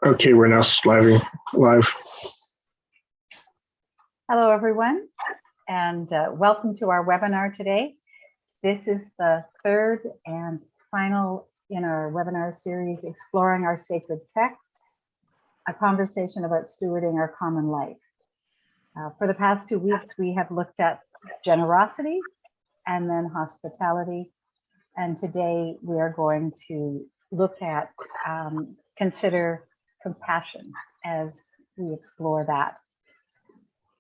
Okay, we're now live. Hello, everyone, and welcome to our webinar today. This is the third and final in our webinar series, Exploring Our Sacred Texts, a conversation about stewarding our common life. For the past 2 weeks, we have looked at generosity and then hospitality. And today we are going to look at, consider compassion as we explore that.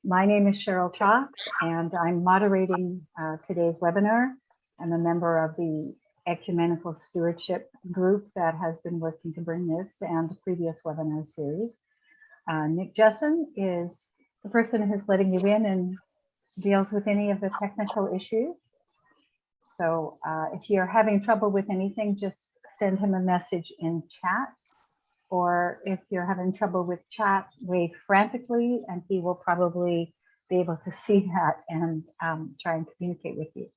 My name is Cheryl Shaw, and I'm moderating today's webinar. I'm a member of the Ecumenical Stewardship group that has been working to bring this and the previous webinar series. Nick Jessen is the person who's letting you in and deals with any of the technical issues. So if you're having trouble with anything, just send him a message in chat. Or if you're having trouble with chat, wave frantically, and he will probably be able to see that and try and communicate with you.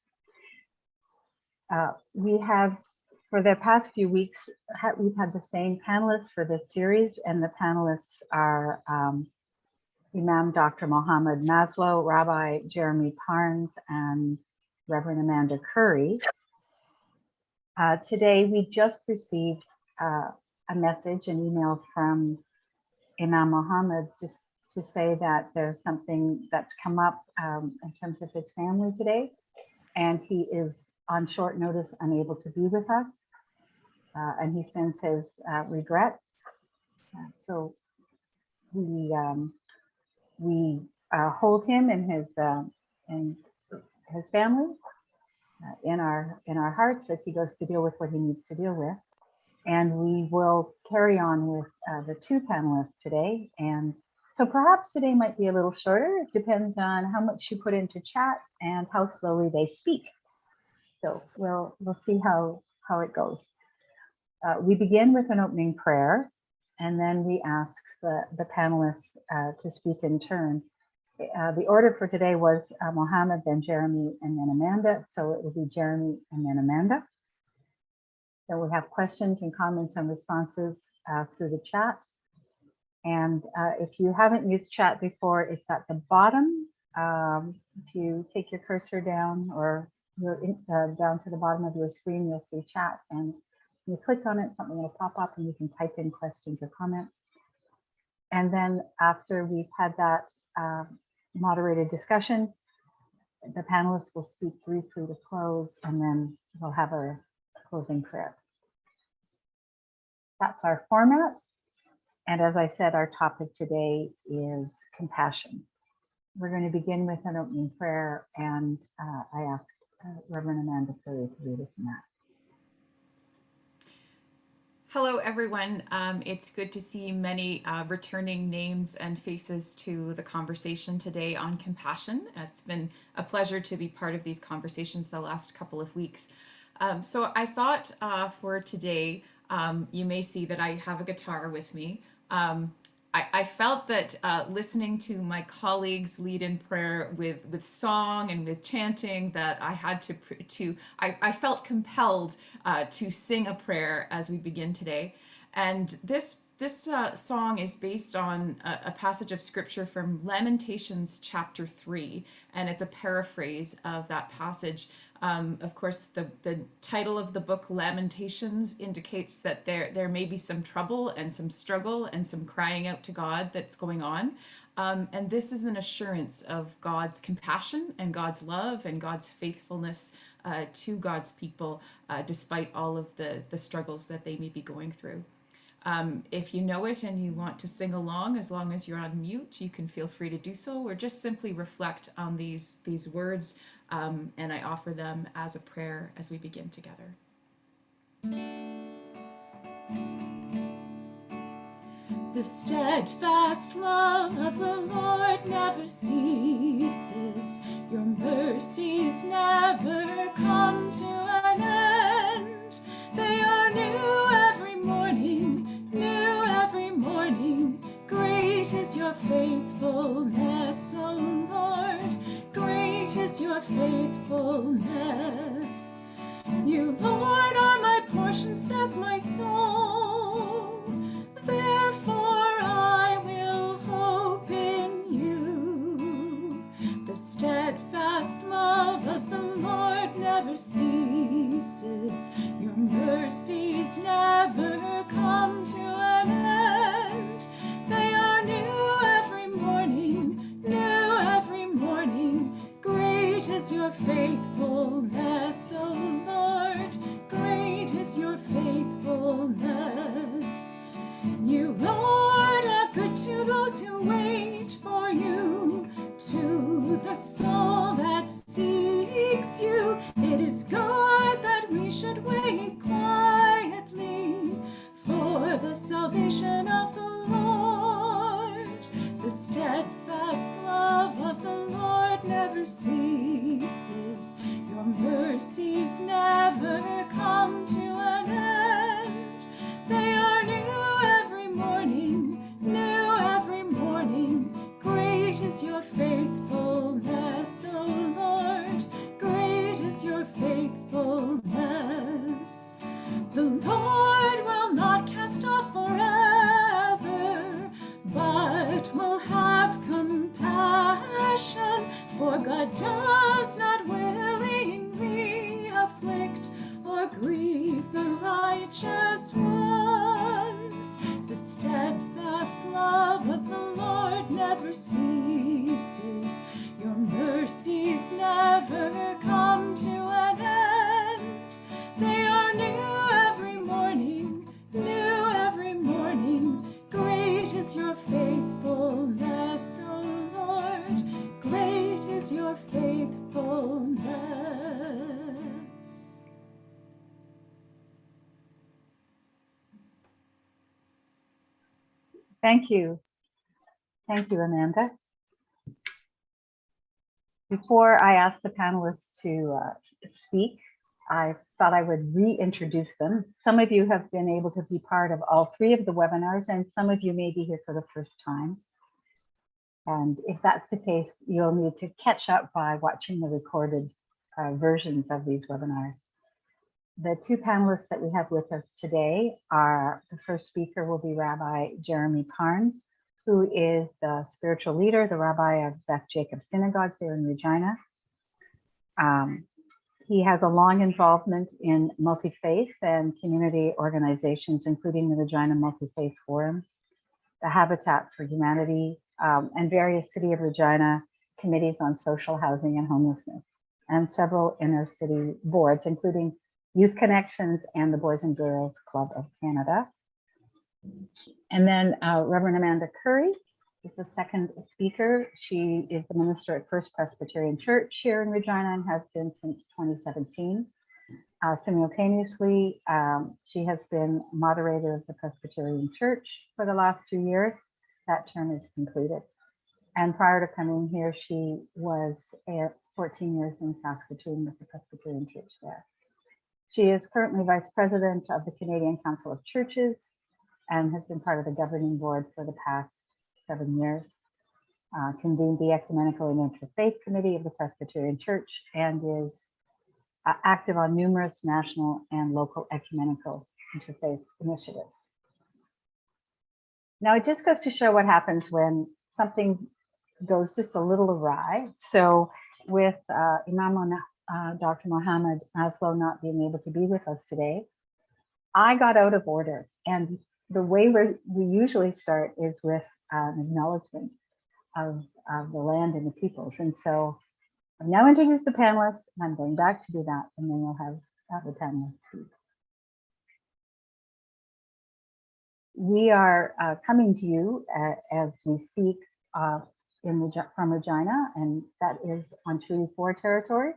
We have, for the past few weeks, we've had the same panelists for this series, and the panelists are Imam Dr. Mohammed Maslow, Rabbi Jeremy Parnes, and Reverend Amanda Curry. Today, we just received a message, an email from Imam Mohammed just to say that there's something that's come up in terms of his family today, and he is on short notice unable to be with us, and he sends his regrets. So we hold him and his family in our hearts as he goes to deal with what he needs to deal with. And we will carry on with the two panelists today. And so perhaps today might be a little shorter. It depends on how much you put into chat and how slowly they speak. So we'll see how it goes. We begin with an opening prayer, and then we ask the panelists to speak in turn. The order for today was Mohammed, then Jeremy, and then Amanda. So it will be Jeremy and then Amanda. Then we have questions and comments and responses through the chat. And if you haven't used chat before, it's at the bottom. If you take your cursor down or down to the bottom of your screen, you'll see chat. And you click on it, something will pop up and you can type in questions or comments. And then after we've had that moderated discussion, the panelists will speak briefly to close, and then we'll have a closing prayer. That's our format. And as I said, our topic today is compassion. We're going to begin with an opening prayer, and I ask Reverend Amanda Curry to lead us in that. Hello, everyone. It's good to see many returning names and faces to the conversation today on compassion. It's been a pleasure to be part of these conversations the last couple of weeks. So I thought for today, you may see that I have a guitar with me. I felt that listening to my colleagues lead in prayer with song and with chanting, that I had I felt compelled to sing a prayer as we begin today. And this song is based on a passage of scripture from Lamentations chapter 3, and it's a paraphrase of that passage. Of course, the title of the book, Lamentations, indicates that there may be some trouble and some struggle and some crying out to God that's going on. And this is an assurance of God's compassion and God's love and God's faithfulness to God's people, despite all of the struggles that they may be going through. If you know it and you want to sing along, as long as you're on mute, you can feel free to do so, or just simply reflect on these words, and I offer them as a prayer as we begin together. The steadfast love of the Lord never ceases. Your mercies never come to an end. They are new every morning, new every morning. Great is your faithfulness, O Lord. Great is your faithfulness. You, Lord, are my portion, says my soul. Therefore The Lord will not cast off forever, but will have compassion, for God does not willingly afflict or grieve the righteous ones. The steadfast love of the Lord never ceases. Your mercies never come to an end. They are new every morning, new every morning. Great is your faithfulness, O Lord. Great is your faithfulness. Thank you. Thank you, Amanda. Before I ask the panelists to speak, I thought I would reintroduce them. Some of you have been able to be part of all three of the webinars, and some of you may be here for the first time. And if that's the case, you'll need to catch up by watching the recorded versions of these webinars. The two panelists that we have with us today are, the first speaker will be Rabbi Jeremy Parnes, who is the spiritual leader, the rabbi of Beth Jacob Synagogue here in Regina. He has a long involvement in multi-faith and community organizations, including the Regina Multifaith Forum, the Habitat for Humanity, and various City of Regina committees on social housing and homelessness, and several inner city boards, including Youth Connexions and the Boys and Girls Club of Canada. And then Reverend Amanda Curry is the second speaker. She is the minister at First Presbyterian Church here in Regina and has been since 2017. Simultaneously, she has been moderator of the Presbyterian Church for the last 2 years. That term is concluded. And prior to coming here, she was 14 years in Saskatoon with the Presbyterian Church there. She is currently vice president of the Canadian Council of Churches and has been part of the governing board for the past 7 years. Convened the Ecumenical and Interfaith Committee of the Presbyterian Church and is active on numerous national and local ecumenical interfaith initiatives. Now, it just goes to show what happens when something goes just a little awry. So with Imam Dr. Mohammed Aslo not being able to be with us today, I got out of order. And the way we usually start is with an acknowledgement of the land and the peoples. And so I've now introduced the panelists, and I'm going back to do that, and then we'll have the panelists speak. We are coming to you as we speak from Regina, and that is on Treaty 4 territory.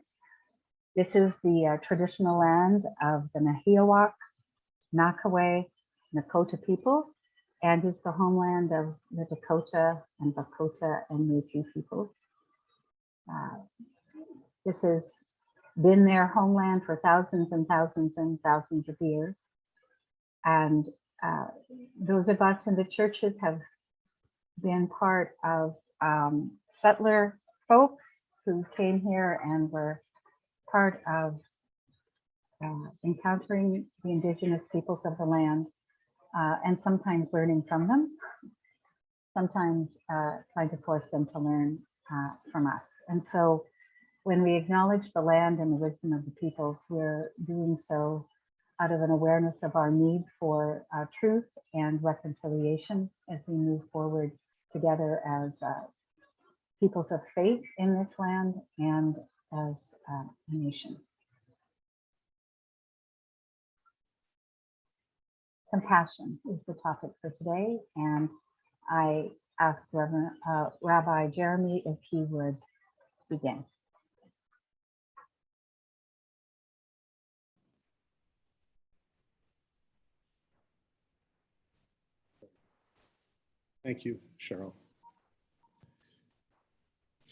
This is the traditional land of the Nahiawak, Nakaway, Nakota people, and is the homeland of the Dakota and Lakota and Métis peoples. This has been their homeland for thousands and thousands and thousands of years. And those of us in the churches have been part of settler folks who came here and were part of encountering the indigenous peoples of the land, and sometimes learning from them, sometimes trying to force them to learn from us. And so when we acknowledge the land and the wisdom of the peoples, we're doing so out of an awareness of our need for truth and reconciliation as we move forward together as peoples of faith in this land and as a nation. Compassion is the topic for today, and I asked Rabbi Jeremy if he would begin. Thank you, Cheryl.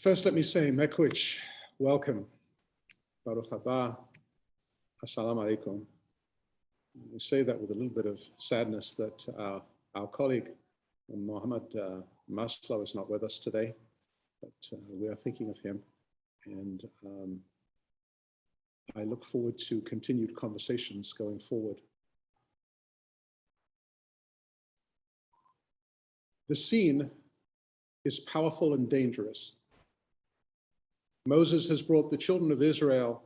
First, let me say, Mekwich, welcome. Baruch haba, assalamu alaikum. We say that with a little bit of sadness that our colleague, Mohammed Maslow, is not with us today, but we are thinking of him. And I look forward to continued conversations going forward The scene is powerful and dangerous. Moses has brought the children of Israel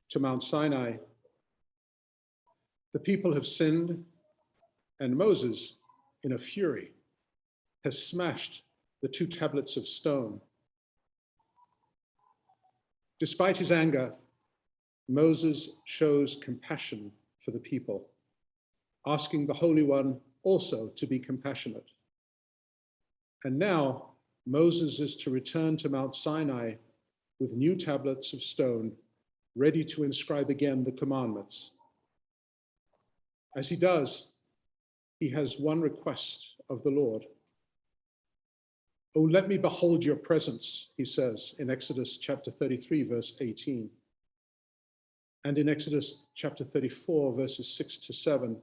to Mount Sinai. The people have sinned, and Moses, in a fury, has smashed the 2 tablets of stone. Despite his anger, Moses shows compassion for the people, asking the Holy One also to be compassionate. And now Moses is to return to Mount Sinai with new tablets of stone, ready to inscribe again the commandments. As he does, he has one request of the Lord. "Oh, let me behold your presence," he says in Exodus chapter 33, verse 18. And in Exodus chapter 34, verses 6 to 7,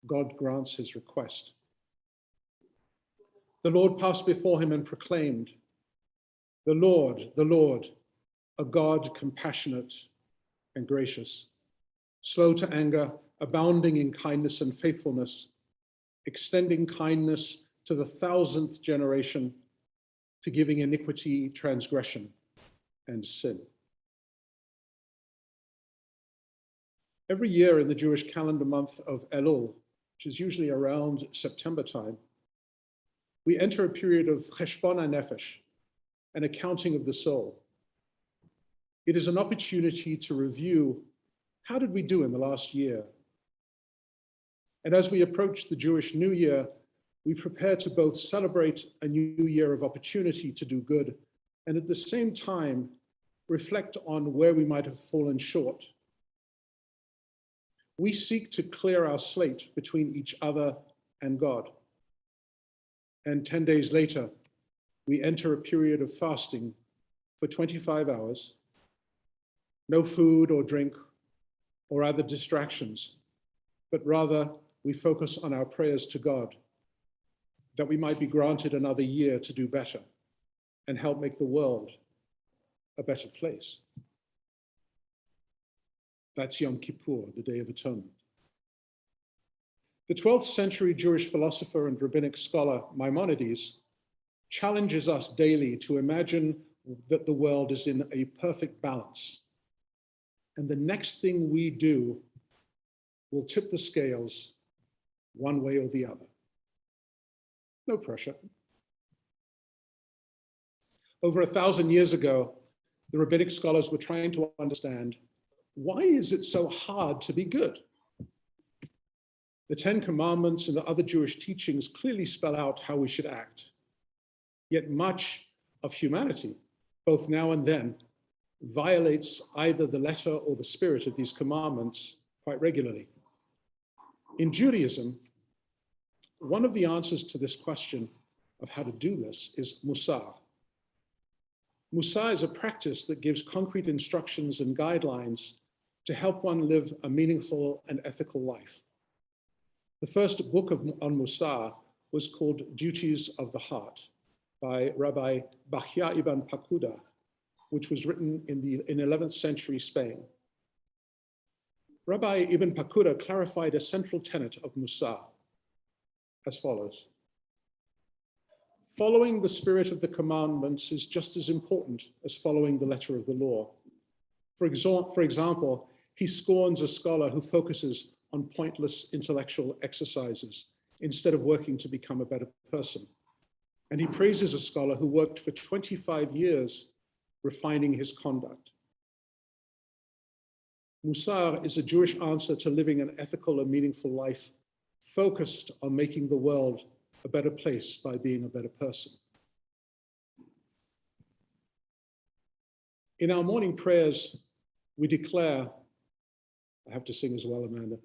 God grants his request. The Lord passed before him and proclaimed, the Lord, a God compassionate and gracious, slow to anger, abounding in kindness and faithfulness, extending kindness to the 1,000th generation, forgiving iniquity, transgression, and sin." Every year in the Jewish calendar month of Elul, which is usually around September time, we enter a period of cheshbon hanefesh, an accounting of the soul. It is an opportunity to review, how did we do in the last year? And as we approach the Jewish New Year, we prepare to both celebrate a new year of opportunity to do good, and at the same time, reflect on where we might have fallen short. We seek to clear our slate between each other and God. And 10 days later, we enter a period of fasting for 25 hours, no food or drink or other distractions, but rather we focus on our prayers to God, that we might be granted another year to do better and help make the world a better place. That's Yom Kippur, the Day of Atonement. The 12th century Jewish philosopher and rabbinic scholar Maimonides challenges us daily to imagine that the world is in a perfect balance, and the next thing we do will tip the scales one way or the other. No pressure. Over 1,000 years ago, the rabbinic scholars were trying to understand, why is it so hard to be good? The 10 Commandments and the other Jewish teachings clearly spell out how we should act. Yet much of humanity, both now and then, violates either the letter or the spirit of these commandments quite regularly. In Judaism, one of the answers to this question of how to do this is Musar. Musar is a practice that gives concrete instructions and guidelines to help one live a meaningful and ethical life. The first book on Musar was called Duties of the Heart by Rabbi Bachya ibn Pakuda, which was written in 11th century Spain. Rabbi Ibn Pakuda clarified a central tenet of Musar as follows. Following the spirit of the commandments is just as important as following the letter of the law. For example, he scorns a scholar who focuses on pointless intellectual exercises instead of working to become a better person. And he praises a scholar who worked for 25 years refining his conduct. Musar is a Jewish answer to living an ethical and meaningful life, focused on making the world a better place by being a better person. In our morning prayers, we declare, I have to sing as well, Amanda.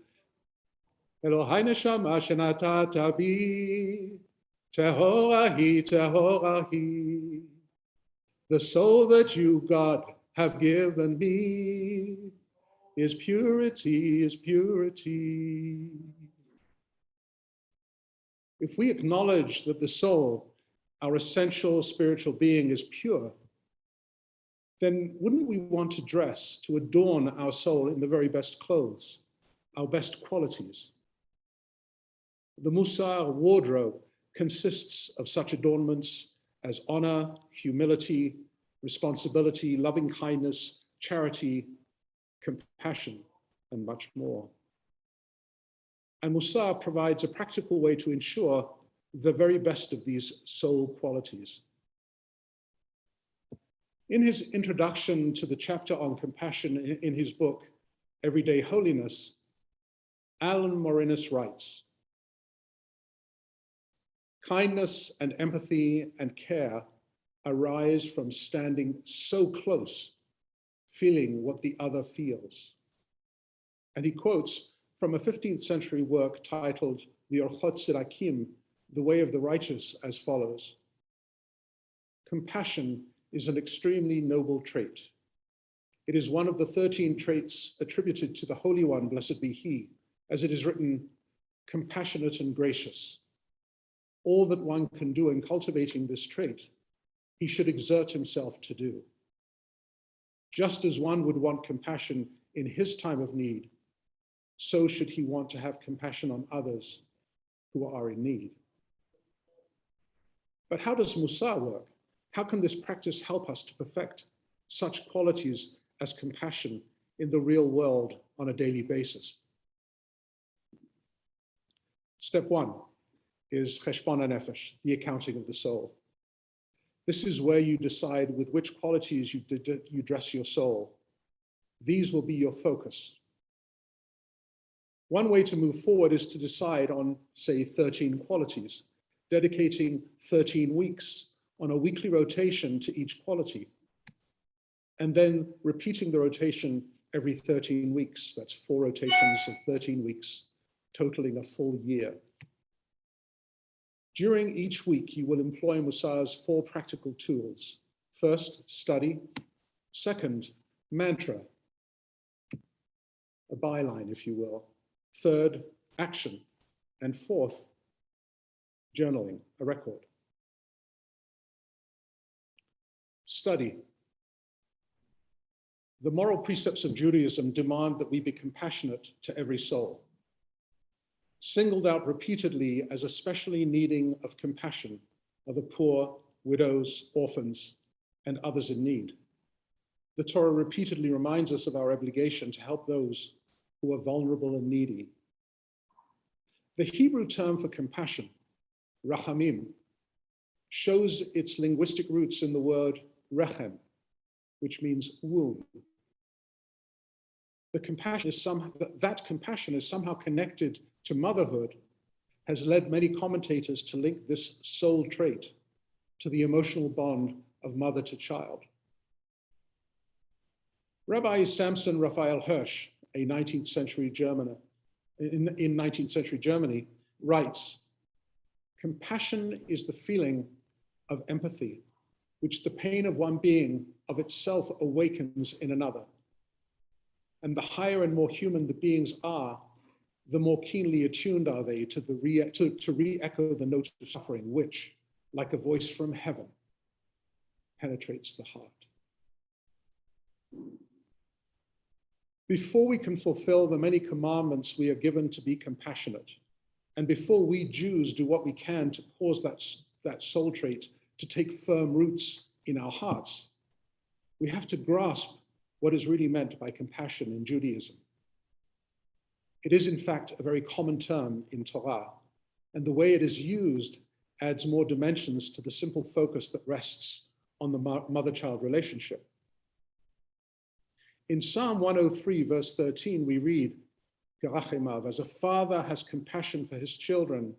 Elohai neshama shenatata bi, tehorahi, tehorahi. The soul that you, God, have given me is purity, is purity. If we acknowledge that the soul, our essential spiritual being, is pure, then wouldn't we want to dress, to adorn our soul in the very best clothes, our best qualities? The Musar wardrobe consists of such adornments as honor, humility, responsibility, loving kindness, charity, compassion, and much more. And Musar provides a practical way to ensure the very best of these soul qualities. In his introduction to the chapter on compassion in his book, Everyday Holiness, Alan Mourinhos writes, kindness and empathy and care arise from standing so close, feeling what the other feels. And he quotes from a 15th century work titled The Orchot Sirakim, The Way of the Righteous, as follows. Compassion is an extremely noble trait. It is one of the 13 traits attributed to the Holy One, blessed be he, as it is written, compassionate and gracious. All that one can do in cultivating this trait, he should exert himself to do. Just as one would want compassion in his time of need, so should he want to have compassion on others who are in need. But how does Musar work? How can this practice help us to perfect such qualities as compassion in the real world on a daily basis? Step one is cheshbon hanefesh, the accounting of the soul. This is where you decide with which qualities you dress your soul. These will be your focus. One way to move forward is to decide on, say, 13 qualities, dedicating 13 weeks on a weekly rotation to each quality, and then repeating the rotation every 13 weeks. That's 4 rotations of 13 weeks, totaling a full year. During each week, you will employ Musar's 4 practical tools. First, study. Second, mantra, a byline, if you will. Third, action. And fourth, journaling, a record. Study. The moral precepts of Judaism demand that we be compassionate to every soul. Singled out repeatedly as especially needing of compassion are the poor, widows, orphans, and others in need. The Torah repeatedly reminds us of our obligation to help those who are vulnerable and needy. The Hebrew term for compassion, rachamim, shows its linguistic roots in the word rechem, which means womb. That compassion is somehow connected to motherhood has led many commentators to link this soul trait to the emotional bond of mother to child. Rabbi Samson Raphael Hirsch, a 19th century German, in 19th century Germany, writes, compassion is the feeling of empathy, which the pain of one being of itself awakens in another. And the higher and more human the beings are, the more keenly attuned are they to re-echo the note of suffering, which, like a voice from heaven, penetrates the heart. Before we can fulfill the many commandments we are given to be compassionate, and before we Jews do what we can to cause that soul trait to take firm roots in our hearts, we have to grasp what is really meant by compassion in Judaism. It is, in fact, a very common term in Torah, and the way it is used adds more dimensions to the simple focus that rests on the mother-child relationship. In Psalm 103, verse 13, we read, as a father has compassion for his children,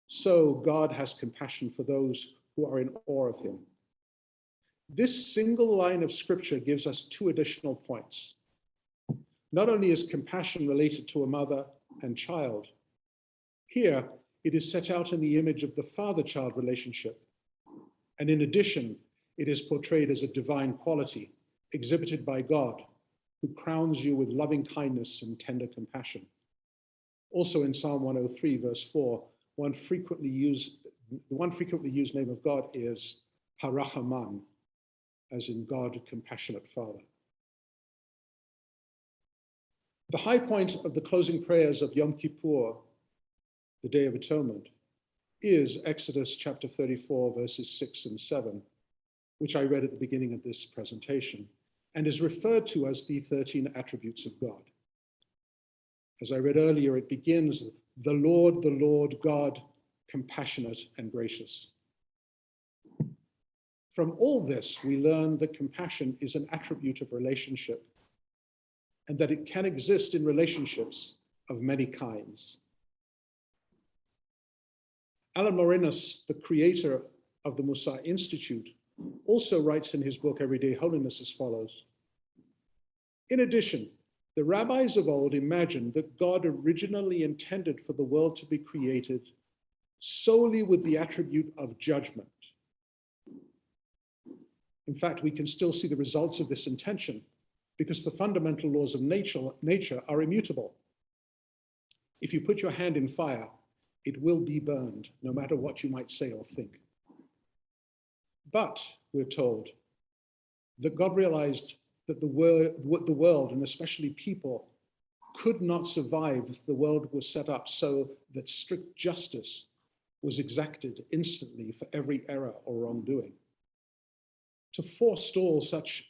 so God has compassion for those who are in awe of him. This single line of scripture gives us 2 additional points. Not only is compassion related to a mother and child, here it is set out in the image of the father-child relationship. And in addition, it is portrayed as a divine quality exhibited by God, who crowns you with loving kindness and tender compassion. Also in Psalm 103, verse 4, the one frequently used name of God is Harachaman, as in God, compassionate Father. The high point of the closing prayers of Yom Kippur, the Day of Atonement, is Exodus chapter 34, verses 6 and 7, which I read at the beginning of this presentation, and is referred to as the 13 attributes of God. As I read earlier, it begins, the Lord God, compassionate and gracious. From all this, we learn that compassion is an attribute of relationship and that it can exist in relationships of many kinds. Alan Mourinhos, the creator of the Musa Institute, also writes in his book, Everyday Holiness, as follows. In addition, the rabbis of old imagined that God originally intended for the world to be created solely with the attribute of judgment. In fact, we can still see the results of this intention because the fundamental laws of nature are immutable. If you put your hand in fire, it will be burned, no matter what you might say or think. But we're told that God realized that the world, and especially people, could not survive if the world was set up so that strict justice was exacted instantly for every error or wrongdoing. To forestall such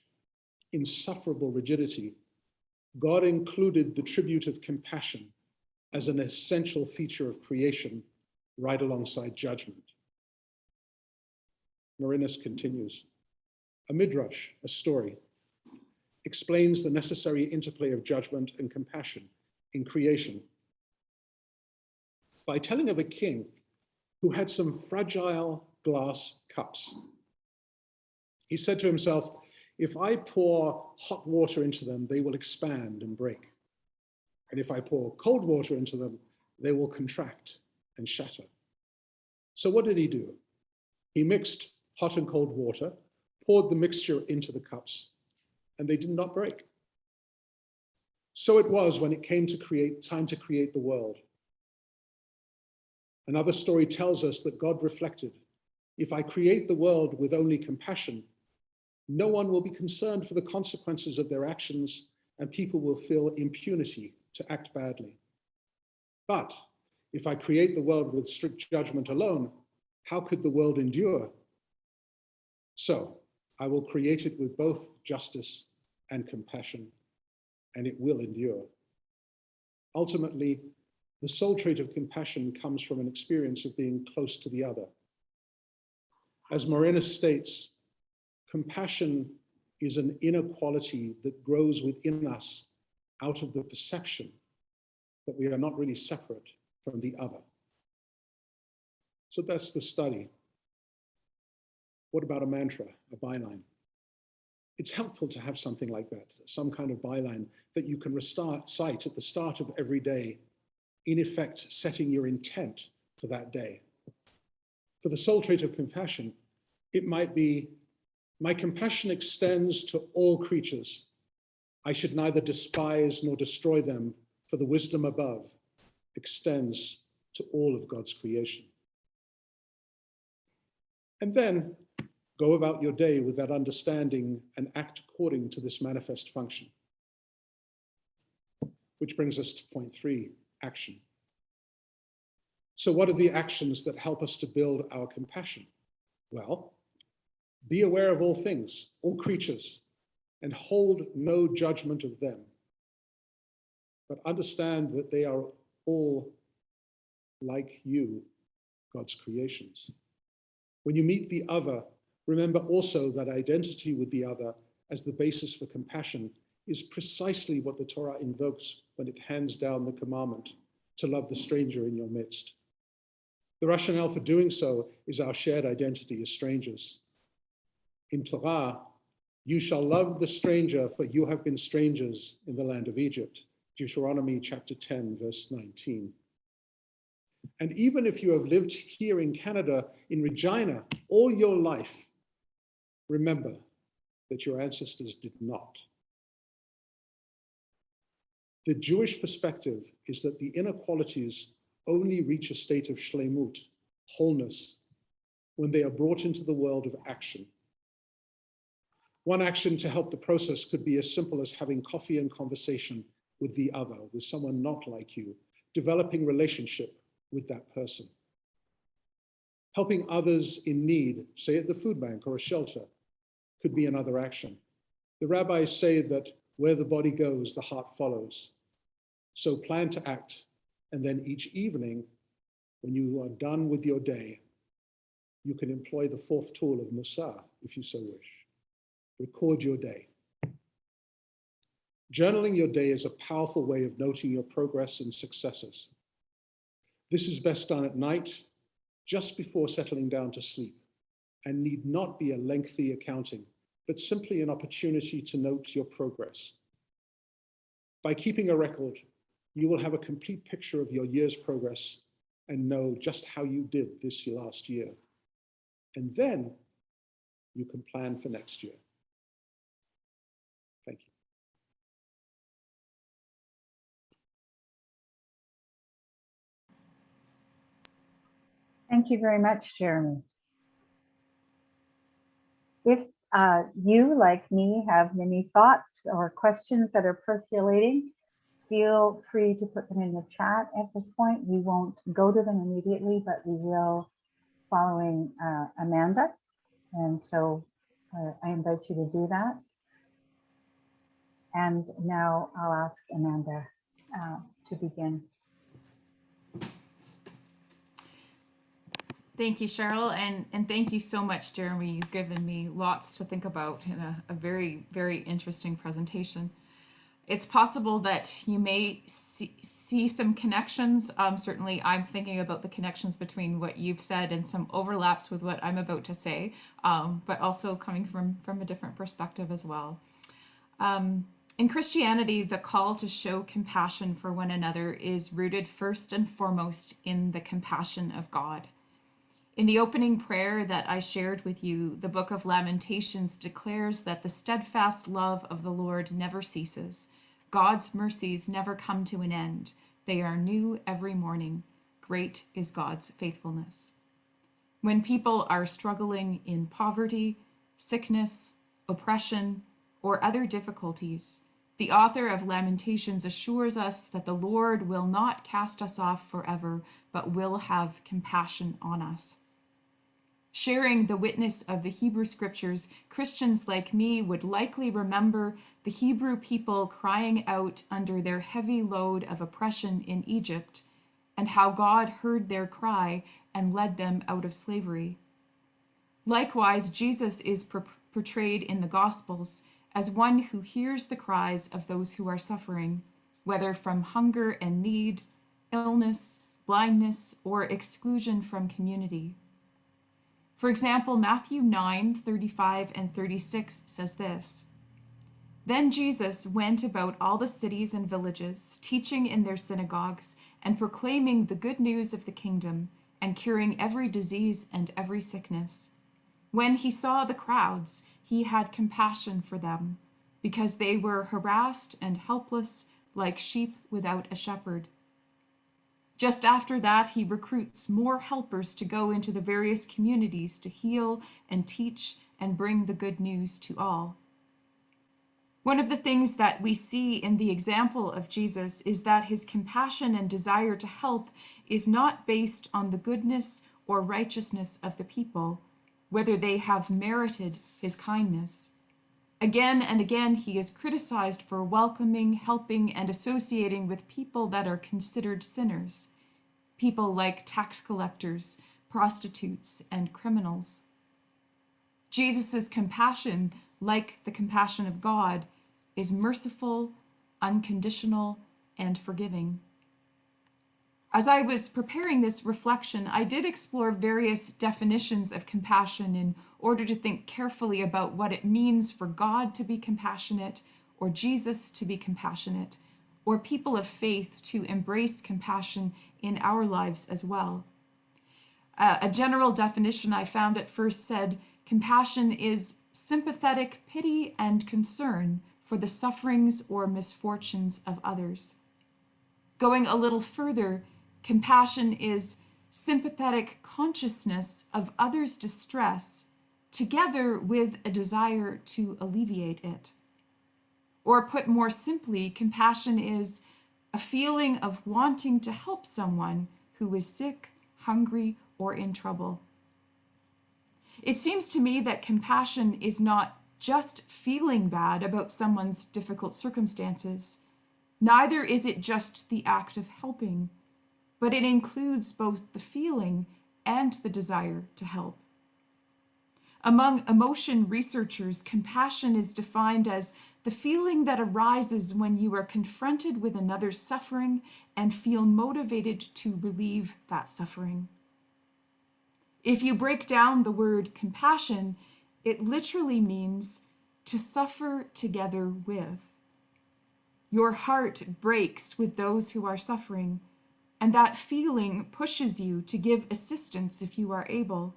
insufferable rigidity, God included the tribute of compassion as an essential feature of creation, right alongside judgment. Mourinhos continues, a midrash, a story, explains the necessary interplay of judgment and compassion in creation by telling of a king who had some fragile glass cups. He said to himself, if I pour hot water into them, they will expand and break. And if I pour cold water into them, they will contract and shatter. So what did he do? He mixed hot and cold water, poured the mixture into the cups, and they did not break. So it was when it came to time to create the world. Another story tells us that God reflected, if I create the world with only compassion, no one will be concerned for the consequences of their actions, and people will feel impunity to act badly. But if I create the world with strict judgment alone, how could the world endure? So I will create it with both justice and compassion, and it will endure. Ultimately, the sole trait of compassion comes from an experience of being close to the other. As Mourinhos states, compassion is an inner quality that grows within us out of the perception that we are not really separate from the other. So that's the study. What about a mantra, a byline? It's helpful to have something like that, some kind of byline that you can recite at the start of every day, in effect, setting your intent for that day. For the sole trait of compassion, it might be, my compassion extends to all creatures. I should neither despise nor destroy them, for the wisdom above extends to all of God's creation. And then go about your day with that understanding and act according to this manifest function. Which brings us to point 3, action. So what are the actions that help us to build our compassion? Well, be aware of all things, all creatures, and hold no judgment of them. But understand that they are all like you, God's creations. When you meet the other, remember also that identity with the other as the basis for compassion is precisely what the Torah invokes when it hands down the commandment to love the stranger in your midst. The rationale for doing so is our shared identity as strangers. In Torah, you shall love the stranger, for you have been strangers in the land of Egypt. Deuteronomy chapter 10, verse 19. And even if you have lived here in Canada, in Regina, all your life, remember that your ancestors did not. The Jewish perspective is that the inner qualities only reach a state of shlemut, wholeness, when they are brought into the world of action. One action to help the process could be as simple as having coffee and conversation with the other, with someone not like you, developing relationship with that person. Helping others in need, say at the food bank or a shelter, could be another action. The rabbis say that where the body goes, the heart follows. So plan to act, and then each evening, when you are done with your day, you can employ the fourth tool of Musar, if you so wish. Record your day. Journaling your day is a powerful way of noting your progress and successes. This is best done at night, just before settling down to sleep, and need not be a lengthy accounting, but simply an opportunity to note your progress. By keeping a record, you will have a complete picture of your year's progress and know just how you did this last year. And then you can plan for next year. Thank you. Thank you very much, Jeremy. If you, like me, have many thoughts or questions that are percolating, feel free to put them in the chat at this point. We won't go to them immediately, but we will following Amanda. And so I invite you to do that. And now I'll ask Amanda to begin. Thank you, Cheryl, and thank you so much, Jeremy. You've given me lots to think about in a very, very interesting presentation. It's possible that you may see some connections. Certainly, I'm thinking about the connections between what you've said and some overlaps with what I'm about to say, but also coming from a different perspective as well. In Christianity, the call to show compassion for one another is rooted first and foremost in the compassion of God. In the opening prayer that I shared with you, the book of Lamentations declares that the steadfast love of the Lord never ceases. God's mercies never come to an end. They are new every morning. Great is God's faithfulness. When people are struggling in poverty, sickness, oppression, or other difficulties, the author of Lamentations assures us that the Lord will not cast us off forever, but will have compassion on us. Sharing the witness of the Hebrew scriptures, Christians like me would likely remember the Hebrew people crying out under their heavy load of oppression in Egypt, and how God heard their cry and led them out of slavery. Likewise, Jesus is portrayed in the Gospels as one who hears the cries of those who are suffering, whether from hunger and need, illness, blindness, or exclusion from community. For example, Matthew 9:35 and 36 says this: Then Jesus went about all the cities and villages, teaching in their synagogues and proclaiming the good news of the kingdom and curing every disease and every sickness. When he saw the crowds, he had compassion for them, because they were harassed and helpless like sheep without a shepherd. Just after that, he recruits more helpers to go into the various communities to heal and teach and bring the good news to all. One of the things that we see in the example of Jesus is that his compassion and desire to help is not based on the goodness or righteousness of the people, whether they have merited his kindness. Again and again, he is criticized for welcoming, helping, and associating with people that are considered sinners, people like tax collectors, prostitutes, and criminals. Jesus' compassion, like the compassion of God, is merciful, unconditional, and forgiving. As I was preparing this reflection, I did explore various definitions of compassion in order to think carefully about what it means for God to be compassionate, or Jesus to be compassionate, or people of faith to embrace compassion in our lives as well. A general definition I found at first said, compassion is sympathetic pity and concern for the sufferings or misfortunes of others. Going a little further, compassion is sympathetic consciousness of others' distress, together with a desire to alleviate it. Or put more simply, compassion is a feeling of wanting to help someone who is sick, hungry, or in trouble, It seems to me that compassion is not just feeling bad about someone's difficult circumstances. Neither is it just the act of helping, but it includes both the feeling and the desire to help. Among emotion researchers, compassion is defined as the feeling that arises when you are confronted with another's suffering and feel motivated to relieve that suffering. If you break down the word compassion, it literally means to suffer together with. Your heart breaks with those who are suffering, and that feeling pushes you to give assistance if you are able,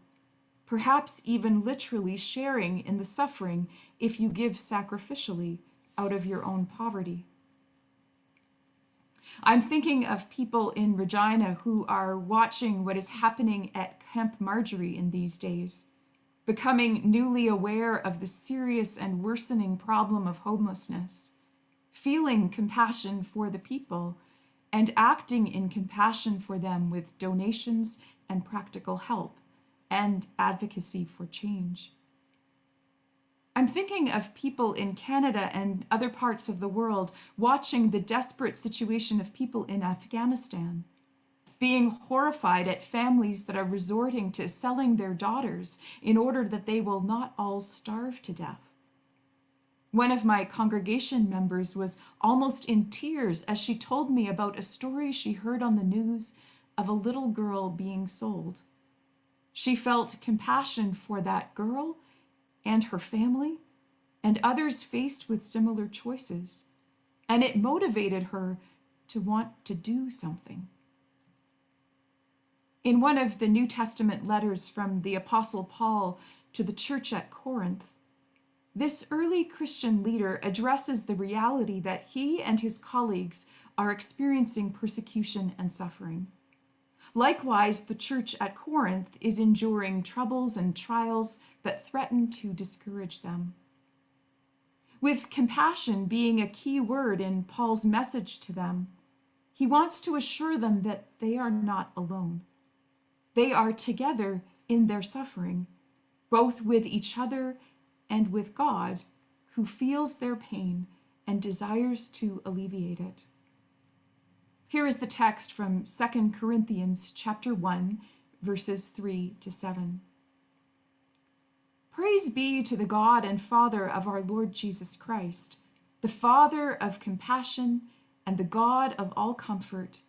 perhaps even literally sharing in the suffering if you give sacrificially out of your own poverty. I'm thinking of people in Regina who are watching what is happening at Camp Marjorie in these days, becoming newly aware of the serious and worsening problem of homelessness, feeling compassion for the people, and acting in compassion for them with donations and practical help and advocacy for change. I'm thinking of people in Canada and other parts of the world watching the desperate situation of people in Afghanistan, being horrified at families that are resorting to selling their daughters in order that they will not all starve to death. One of my congregation members was almost in tears as she told me about a story she heard on the news of a little girl being sold. She felt compassion for that girl and her family and others faced with similar choices, and it motivated her to want to do something. In one of the New Testament letters from the Apostle Paul to the church at Corinth, this early Christian leader addresses the reality that he and his colleagues are experiencing persecution and suffering. Likewise, the church at Corinth is enduring troubles and trials that threaten to discourage them. With compassion being a key word in Paul's message to them, he wants to assure them that they are not alone. They are together in their suffering, both with each other and with God, who feels their pain and desires to alleviate it. Here is the text from 2 Corinthians chapter 1, verses 3 to 7. Praise be to the God and Father of our Lord Jesus Christ, the Father of compassion and the God of all comfort,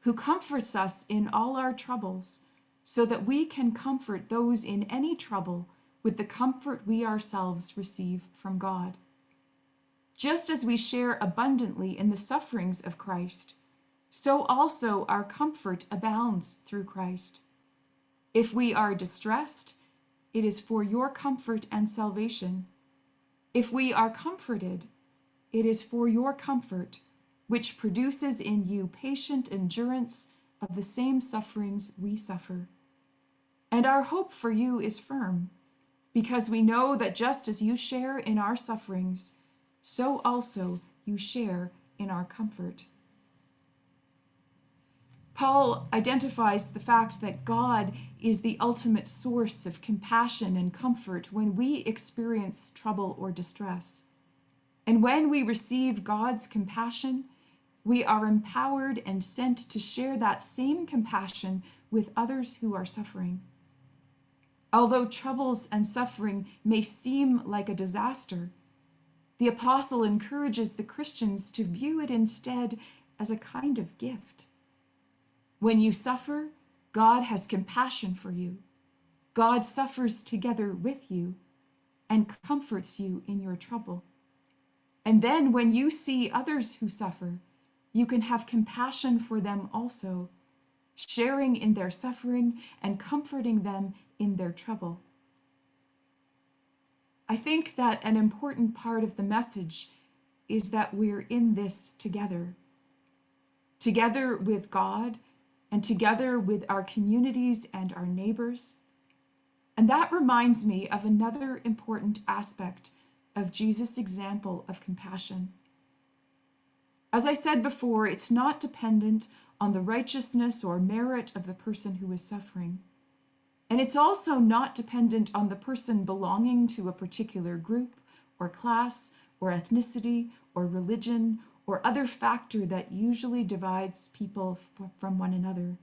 who comforts us in all our troubles, so that we can comfort those in any trouble with the comfort we ourselves receive from God. Just as we share abundantly in the sufferings of Christ, so also our comfort abounds through Christ. If we are distressed, it is for your comfort and salvation. If we are comforted, it is for your comfort, which produces in you patient endurance of the same sufferings we suffer. And our hope for you is firm, because we know that just as you share in our sufferings, so also you share in our comfort. Paul identifies the fact that God is the ultimate source of compassion and comfort when we experience trouble or distress. And when we receive God's compassion, we are empowered and sent to share that same compassion with others who are suffering. Although troubles and suffering may seem like a disaster, the apostle encourages the Christians to view it instead as a kind of gift. When you suffer, God has compassion for you. God suffers together with you and comforts you in your trouble. And then when you see others who suffer, you can have compassion for them also, sharing in their suffering and comforting them in their trouble. I think that an important part of the message is that we're in this together with God and together with our communities and our neighbors. And that reminds me of another important aspect of Jesus' example of compassion. As I said before, it's not dependent on the righteousness or merit of the person who is suffering. And it's also not dependent on the person belonging to a particular group or class or ethnicity or religion or other factor that usually divides people from one another.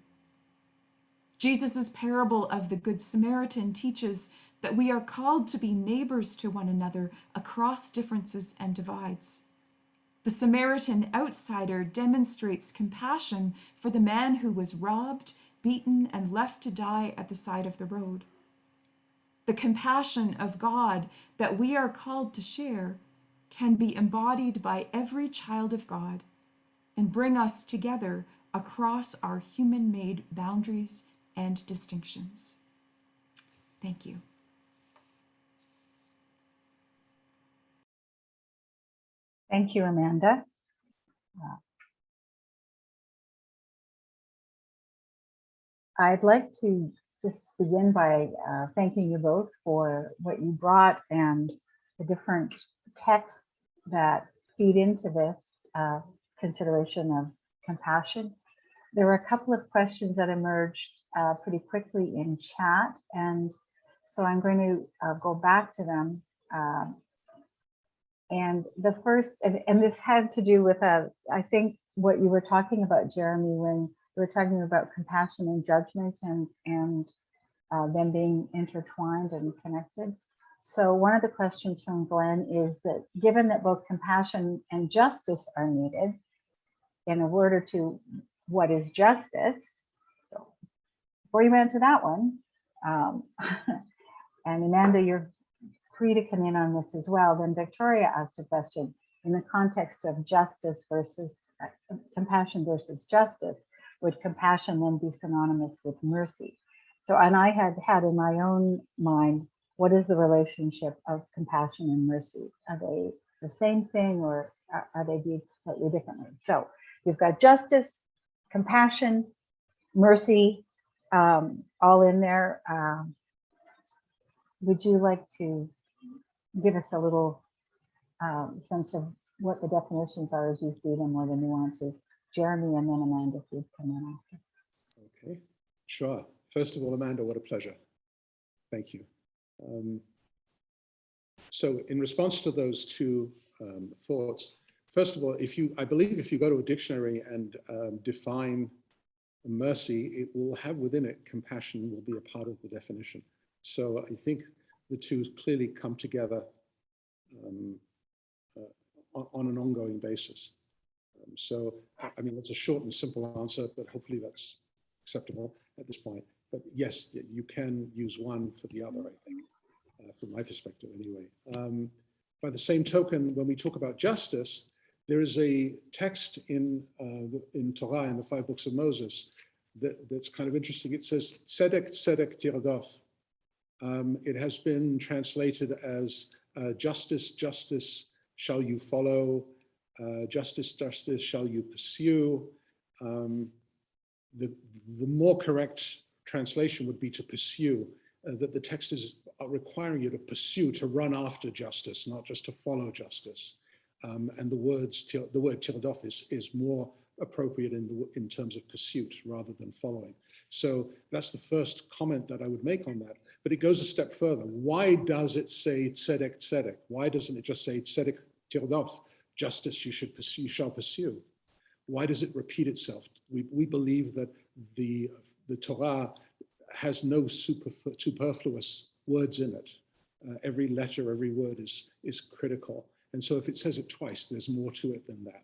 Jesus' parable of the Good Samaritan teaches that we are called to be neighbors to one another across differences and divides. The Samaritan outsider demonstrates compassion for the man who was robbed, beaten, and left to die at the side of the road. The compassion of God that we are called to share can be embodied by every child of God and bring us together across our human-made boundaries and distinctions. Thank you. Thank you, Amanda. I'd like to just begin by thanking you both for what you brought and the different texts that feed into this consideration of compassion. There were a couple of questions that emerged pretty quickly in chat, and so I'm going to go back to them. And the first, and this had to do with, I think, what you were talking about, Jeremy, when we were talking about compassion and judgment and them being intertwined and connected. So one of the questions from Glenn is that given that both compassion and justice are needed, in order to what is justice? So before you answer that one, and Amanda, you're free to come in on this as well. Then Victoria asked a question in the context of justice versus compassion versus justice. Would compassion then be synonymous with mercy? So, and I had in my own mind, what is the relationship of compassion and mercy? Are they the same thing, or are they viewed slightly differently? So you've got justice, compassion, mercy, all in there. Would you like to give us a little sense of what the definitions are as you see them, or the nuances? Jeremy, and then Amanda, if you'd come in after. Okay, sure. First of all, Amanda, what a pleasure. Thank you. So in response to those two thoughts, first of all, I believe if you go to a dictionary and define mercy, it will have within it compassion will be a part of the definition. So I think the two clearly come together on an ongoing basis. So, I mean, that's a short and simple answer, but hopefully that's acceptable at this point. But yes, you can use one for the other, I think, from my perspective anyway. By the same token, when we talk about justice, there is a text in Torah, in the 5 books of Moses, that's kind of interesting. It says, Tzedek, Tzedek tirdof. It has been translated as justice, justice shall you follow, justice, justice shall you pursue. The more correct translation would be to pursue, that the text is requiring you to pursue, to run after justice, not just to follow justice. And the word tirdof is more appropriate in terms of pursuit rather than following. So that's the first comment that I would make on that. But it goes a step further. Why does it say tzedek, tzedek? Why doesn't it just say tzedek tirdof? Justice you shall pursue. Why does it repeat itself? We believe that the Torah has no superfluous words in it. Every letter, every word is critical. And so if it says it twice, there's more to it than that.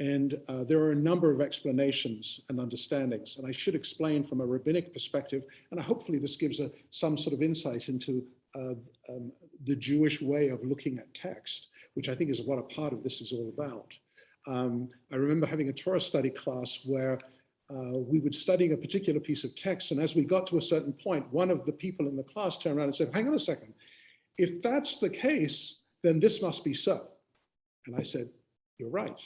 And there are a number of explanations and understandings. And I should explain from a rabbinic perspective, and hopefully this gives some sort of insight into the Jewish way of looking at text, which I think is what a part of this is all about. I remember having a Torah study class where we were studying a particular piece of text. And as we got to a certain point, one of the people in the class turned around and said, hang on a second, if that's the case, then this must be so. And I said, you're right.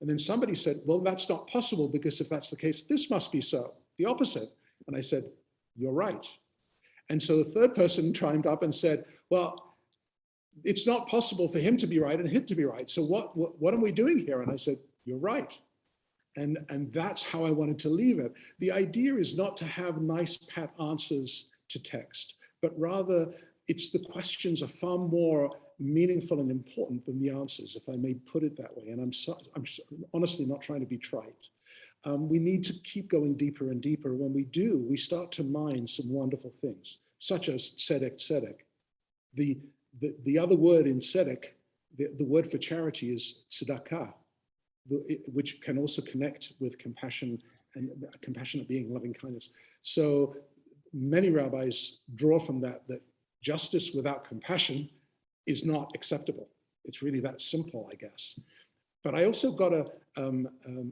And then somebody said, well, that's not possible, because if that's the case, this must be so, the opposite. And I said, you're right. And so the third person chimed up and said, well, it's not possible for him to be right and him to be right. So what are we doing here? And I said, you're right. And that's how I wanted to leave it. The idea is not to have nice pat answers to text, but rather it's the questions are far more meaningful and important than the answers, if I may put it that way. And I'm honestly not trying to be trite. We need to keep going deeper and deeper. When we do, we start to mine some wonderful things, such as tzedek. The other word in tzedek, the word for charity is tzedakah, which can also connect with compassion and compassionate being, loving kindness. So many rabbis draw from that justice without compassion is not acceptable. It's really that simple, I guess. But I also got a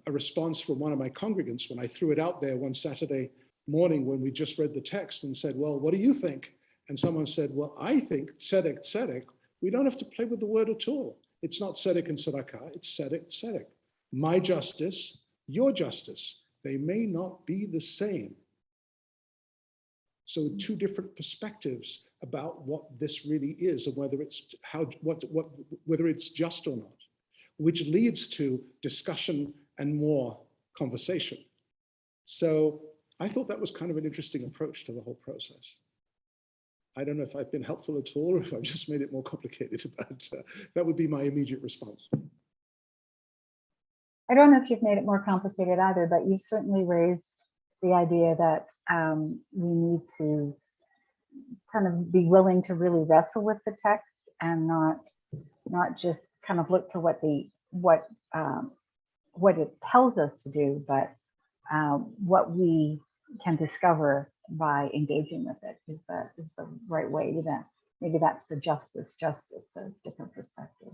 response from one of my congregants when I threw it out there one Saturday morning when we just read the text and said, well, what do you think? And someone said, well, I think tzedek, we don't have to play with the word at all. It's not tzedek and tzedakah, it's tzedek. My justice, your justice, they may not be the same. So two different perspectives about what this really is and whether it's whether it's just or not, which leads to discussion and more conversation. So I thought that was kind of an interesting approach to the whole process. I don't know if I've been helpful at all or if I've just made it more complicated, but that would be my immediate response. I don't know if you've made it more complicated either, but you certainly raised the idea that we need to kind of be willing to really wrestle with the text and not just kind of look for what it tells us to do, but what we can discover by engaging with it is the right way to that. Maybe that's the justice, the different perspective.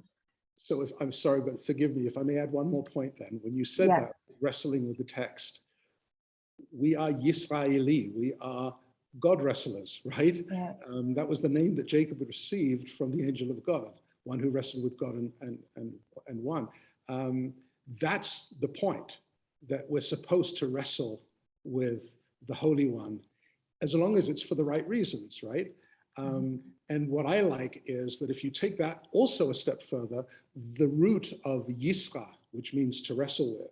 So I'm sorry, but forgive me if I may add one more point then. When you said that, wrestling with the text, we are Yisraeli, we are God wrestlers, right? Yeah. That was the name that Jacob received from the angel of God, one who wrestled with God and won. That's the point, that we're supposed to wrestle with the Holy One, as long as it's for the right reasons, right? And what I like is that if you take that also a step further, the root of Yisra, which means to wrestle with,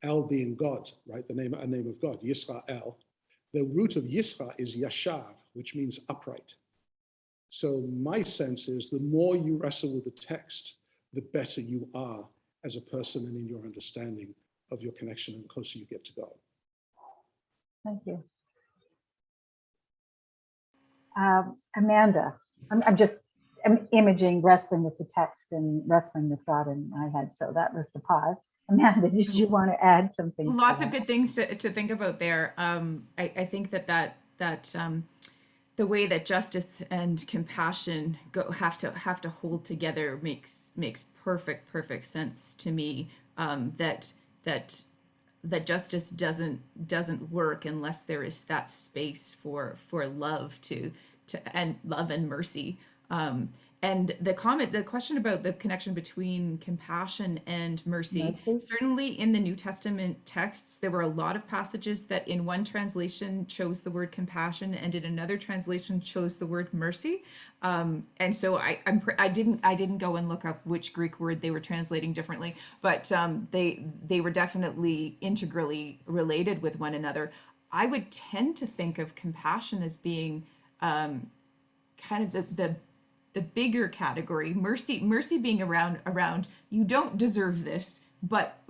El being God, right? A name of God, Yisrael. The root of Yisra is Yashar, which means upright. So my sense is the more you wrestle with the text, the better you are as a person and in your understanding of your connection and the closer you get to God. Thank you. Amanda, I'm imaging wrestling with the text and wrestling with God in my head. So that was the pause. Amanda, did you want to add something? Lots of good things to think about there. I think that the way that justice and compassion have to hold together makes perfect sense to me. That justice doesn't work unless there is that space for love and love and mercy. And the question about the connection between compassion and mercy, certainly in the New Testament texts, there were a lot of passages that in one translation chose the word compassion and in another translation chose the word mercy. And so I didn't go and look up which Greek word they were translating differently, but they were definitely integrally related with one another. I would tend to think of compassion as being kind of the bigger category, mercy being around you don't deserve this, but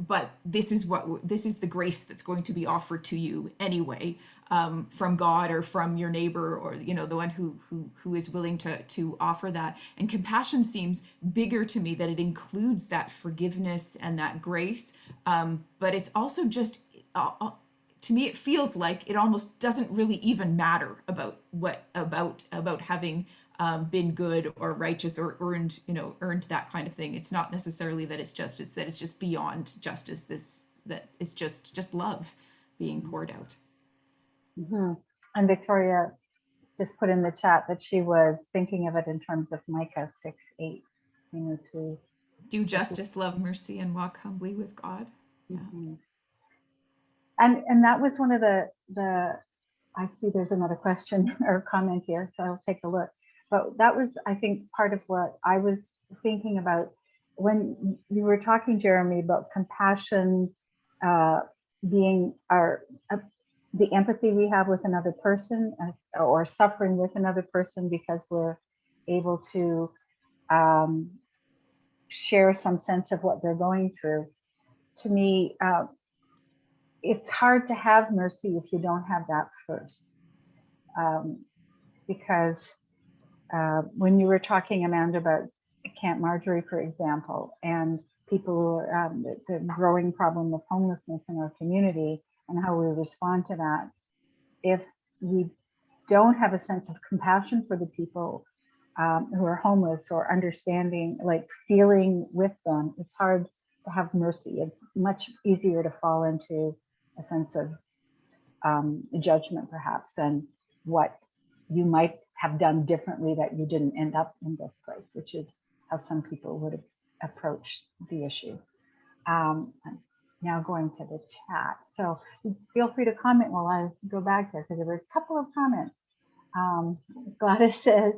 this is the grace that's going to be offered to you anyway, from God or from your neighbor, or the one who is willing to offer that. And compassion seems bigger to me, that it includes that forgiveness and that grace, but it's also just to me it feels like it almost doesn't really even matter about having been good or righteous or earned that kind of thing. It's not necessarily that it's justice, that it's just beyond justice, that it's just love being poured out. Mm-hmm. And Victoria just put in the chat that she was thinking of it in terms of Micah 6:8, to do justice, love mercy, and walk humbly with God. Yeah. Mm-hmm. And that was one of the I see there's another question or comment here, so I'll take a look. But that was, I think, part of what I was thinking about when you were talking, Jeremy, about compassion being the empathy we have with another person, or suffering with another person, because we're able to share some sense of what they're going through. To me, it's hard to have mercy if you don't have that first. Because when you were talking, Amanda, about Camp Marjorie, for example, and people who are the growing problem of homelessness in our community and how we respond to that, if we don't have a sense of compassion for the people who are homeless, or understanding, like feeling with them, it's hard to have mercy. It's much easier to fall into a sense of judgment, perhaps, and what you might have done differently that you didn't end up in this place, which is how some people would have approached the issue. I'm now going to the chat, so feel free to comment while I go back there, because there were a couple of comments. Gladys says,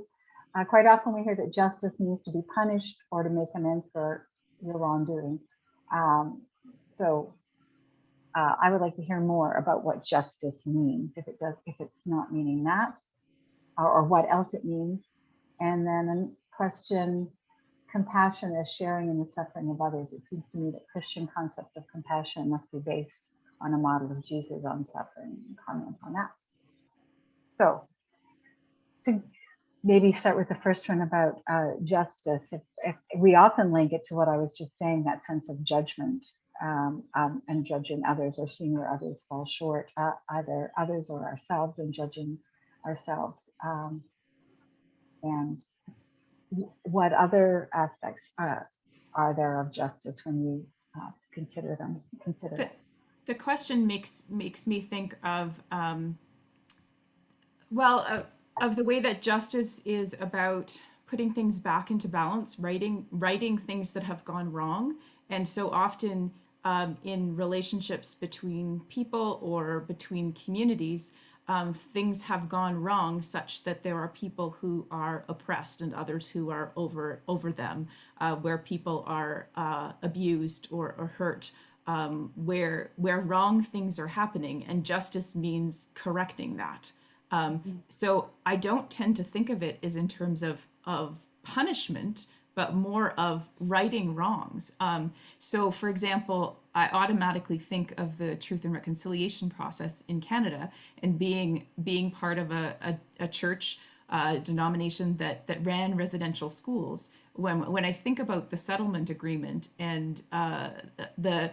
quite often we hear that justice needs to be punished or to make amends for your wrongdoing. I would like to hear more about what justice means, if it's not meaning that, or what else it means. And then a question, compassion as sharing in the suffering of others. It seems to me that Christian concepts of compassion must be based on a model of Jesus on suffering. Comment on that. So to maybe start with the first one about justice, if we often link it to what I was just saying, that sense of judgment, and judging others, or seeing where others fall short, either others or ourselves, and judging ourselves. And what other aspects are there of justice when you consider them? The question makes me think of of the way that justice is about putting things back into balance, righting things that have gone wrong. And so often in relationships between people or between communities, things have gone wrong such that there are people who are oppressed and others who are over them, where people are abused or hurt, where wrong things are happening, and justice means correcting that. So I don't tend to think of it as in terms of punishment, but more of righting wrongs. So for example, I automatically think of the Truth and Reconciliation process in Canada, and being part of a church denomination that ran residential schools. When I think about the settlement agreement and the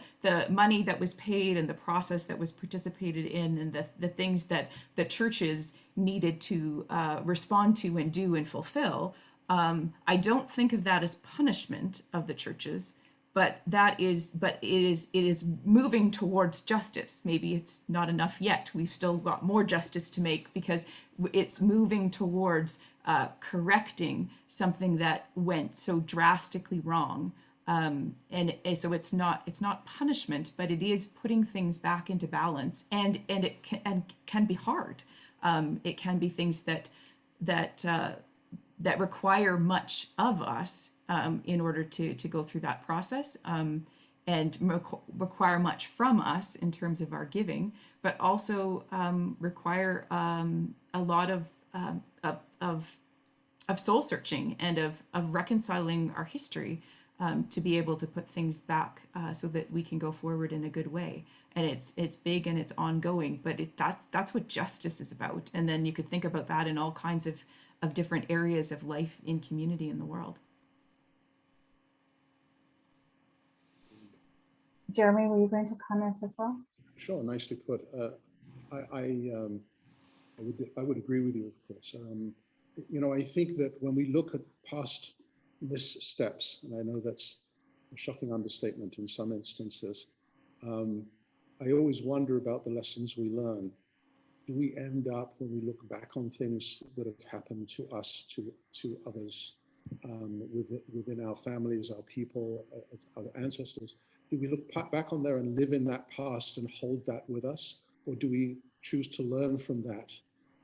money that was paid and the process that was participated in, and the things that the churches needed to respond to and do and fulfill, I don't think of that as punishment of the churches, but it is moving towards justice. Maybe it's not enough yet. We've still got more justice to make, because it's moving towards correcting something that went so drastically wrong. And so it's not punishment, but it is putting things back into balance, and it can be hard. It can be things that require much of us in order to go through that process, and require much from us in terms of our giving, but also require a lot of soul searching and of reconciling our history, to be able to put things back so that we can go forward in a good way. And it's big and it's ongoing, but that's what justice is about. And then you could think about that in all kinds of different areas of life in community in the world. Jeremy, were you going to comment as well? Sure, nicely put. I would agree with you, of course. I think that when we look at past missteps, and I know that's a shocking understatement in some instances, I always wonder about the lessons we learn. Do we end up, when we look back on things that have happened to us, to others, within our families, our people, our ancestors, do we look back on there and live in that past and hold that with us? Or do we choose to learn from that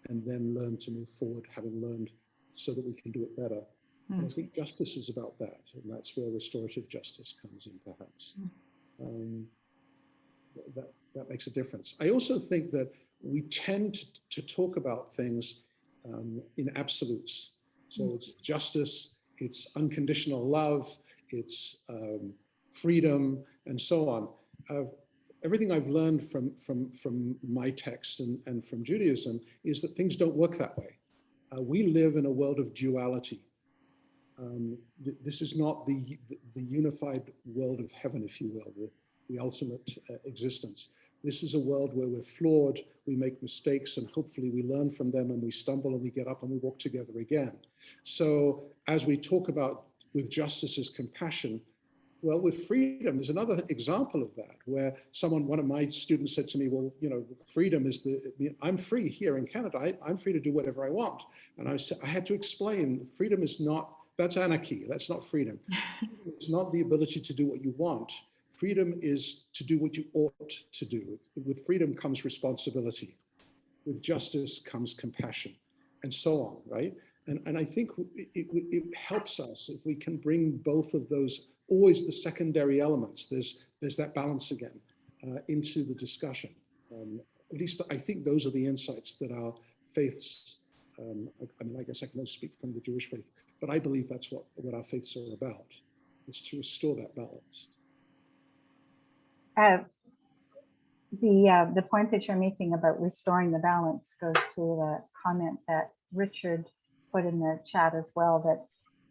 and then learn to move forward, having learned, so that we can do it better? And I think justice is about that, and that's where restorative justice comes in, perhaps. That makes a difference. I also think that we tend to talk about things in absolutes. So it's justice, it's unconditional love, it's freedom, and so on. Everything I've learned from my text and from Judaism is that things don't work that way. We live in a world of duality. This is not the unified world of heaven, if you will, the ultimate existence. This is a world where we're flawed, we make mistakes, and hopefully we learn from them, and we stumble and we get up and we walk together again. So as we talk about with justice as compassion, well, with freedom, there's another example of that, where one of my students said to me, well, you know, freedom is I'm free here in Canada. I'm free to do whatever I want. And I had to explain, freedom is not, that's anarchy. That's not freedom. It's not the ability to do what you want. Freedom is to do what you ought to do. With freedom comes responsibility. With justice comes compassion, and so on, right? And I think it helps us if we can bring both of those, always the secondary elements, there's that balance again, into the discussion. At least I think those are the insights that our faiths, I mean, I guess I can only speak from the Jewish faith, but I believe that's what our faiths are about, is to restore that balance. The point that you're making about restoring the balance goes to the comment that Richard put in the chat as well, that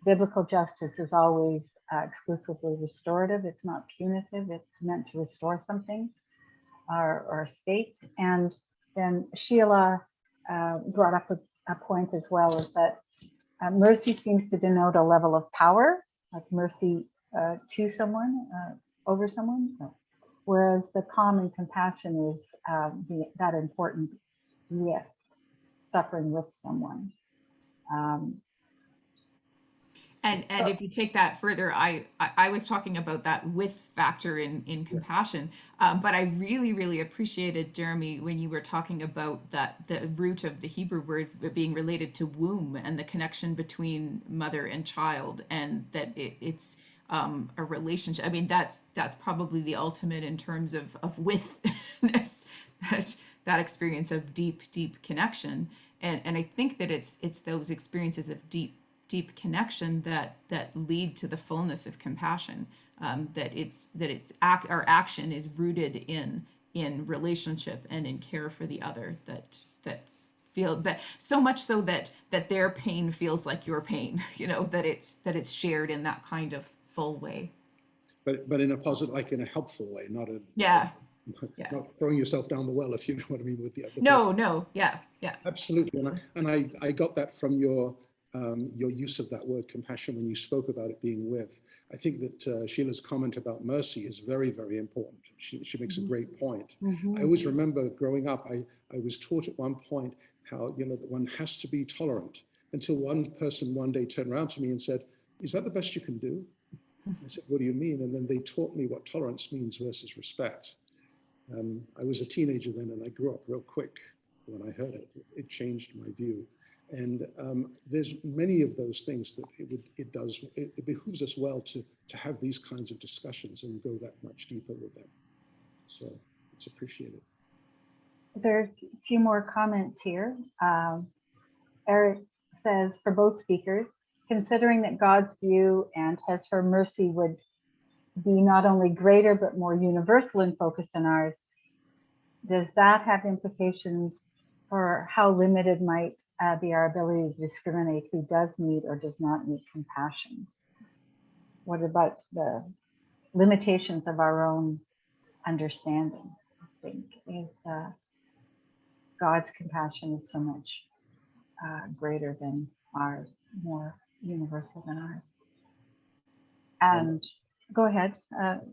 biblical justice is always exclusively restorative. It's not punitive. It's meant to restore something or a state. And then Sheila brought up a point as well, is that mercy seems to denote a level of power, like mercy to someone, over someone. So, whereas the common compassion is that important with suffering with someone. And if you take that further, I was talking about that with factor in compassion, but I really appreciated, Jeremy, when you were talking about the root of the Hebrew word being related to womb and the connection between mother and child, and that it's a relationship. I mean, that's probably the ultimate in terms of withness, that experience of deep connection, and I think that it's those experiences of deep connection that lead to the fullness of compassion. Our action is rooted in relationship and in care for the other, that feel that so much so that their pain feels like your pain, you know, that it's shared in that kind of full way. But in a positive, like in a helpful way, not not throwing yourself down the well, if you know what I mean, with the other person. No, yeah. Absolutely, and I got that from your use of that word compassion when you spoke about it being with. I think that Sheila's comment about mercy is very important. She makes a great point. I always remember growing up, I was taught at one point how, you know, that one has to be tolerant, until one person one day turned around to me and said, "Is that the best you can do?" I said, "What do you mean?" And then they taught me what tolerance means versus respect. I was a teenager then, and I grew up real quick when I heard it. It changed my view. And there's many of those things that it behooves us well to have these kinds of discussions and go that much deeper with them. So it's appreciated. There's a few more comments here. Eric says, for both speakers, considering that God's view and her mercy would be not only greater but more universal in focus than ours, does that have implications for how limited might be our ability to discriminate who does need or does not need compassion? What about the limitations of our own understanding? I think is God's compassion is so much greater than ours, more universal than ours. And go ahead,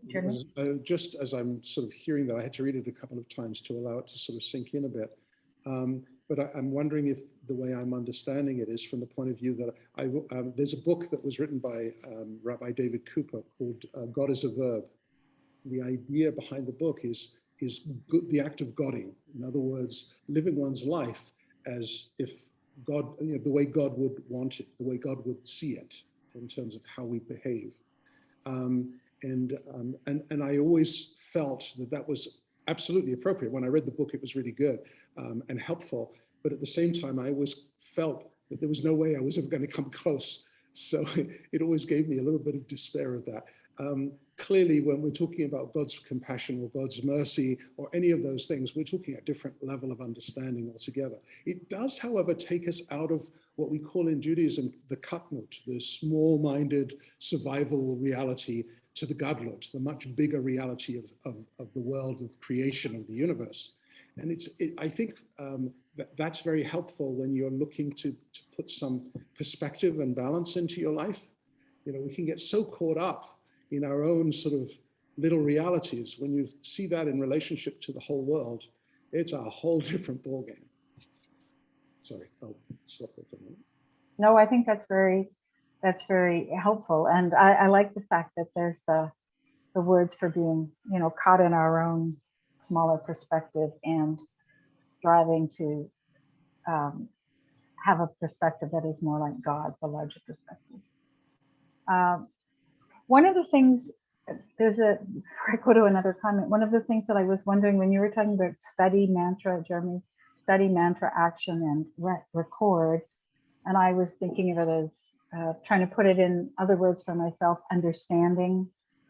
Jeremy. Just as I'm sort of hearing that, I had to read it a couple of times to allow it to sort of sink in a bit. But I'm wondering if the way I'm understanding it is from the point of view that there's a book that was written by Rabbi David Cooper called God is a Verb. The idea behind the book is good, the act of Godding. In other words, living one's life as if God, you know, the way God would want it, the way God would see it in terms of how we behave. And I always felt that was absolutely appropriate. When I read the book, it was really good and helpful. But at the same time, I always felt that there was no way I was ever going to come close. So it always gave me a little bit of despair of that. Clearly, when we're talking about God's compassion or God's mercy or any of those things, we're talking a different level of understanding altogether. It does, however, take us out of what we call in Judaism the katnut, the small-minded survival reality, to the gadlut, the much bigger reality of the world of creation of the universe. And I think that's very helpful when you're looking to put some perspective and balance into your life. You know, we can get so caught up in our own sort of little realities. When you see that in relationship to the whole world, it's a whole different ballgame. Sorry, I'll stop it for a minute. No, I think that's very helpful. And I like the fact that there's the words for being, you know, caught in our own smaller perspective and striving to have a perspective that is more like God's, a larger perspective. One of the things, before I go to another comment, one of the things that I was wondering when you were talking about study mantra, Jeremy, study mantra, action, and record, and I was thinking of it as trying to put it in other words for myself, understanding,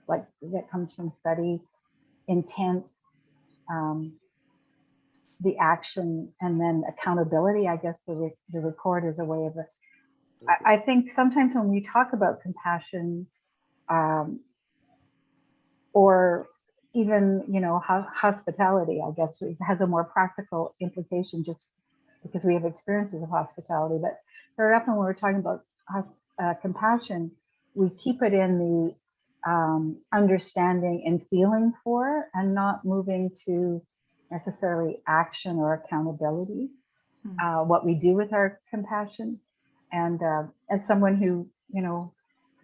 like that comes from study, intent, the action, and then accountability. I guess the record is a way of it. I think sometimes when we talk about compassion, or even, you know, hospitality, I guess it has a more practical implication just because we have experiences of hospitality. But very often when we're talking about compassion, we keep it in the understanding and feeling for, and not moving to necessarily action or accountability, what we do with our compassion. And as someone who, you know,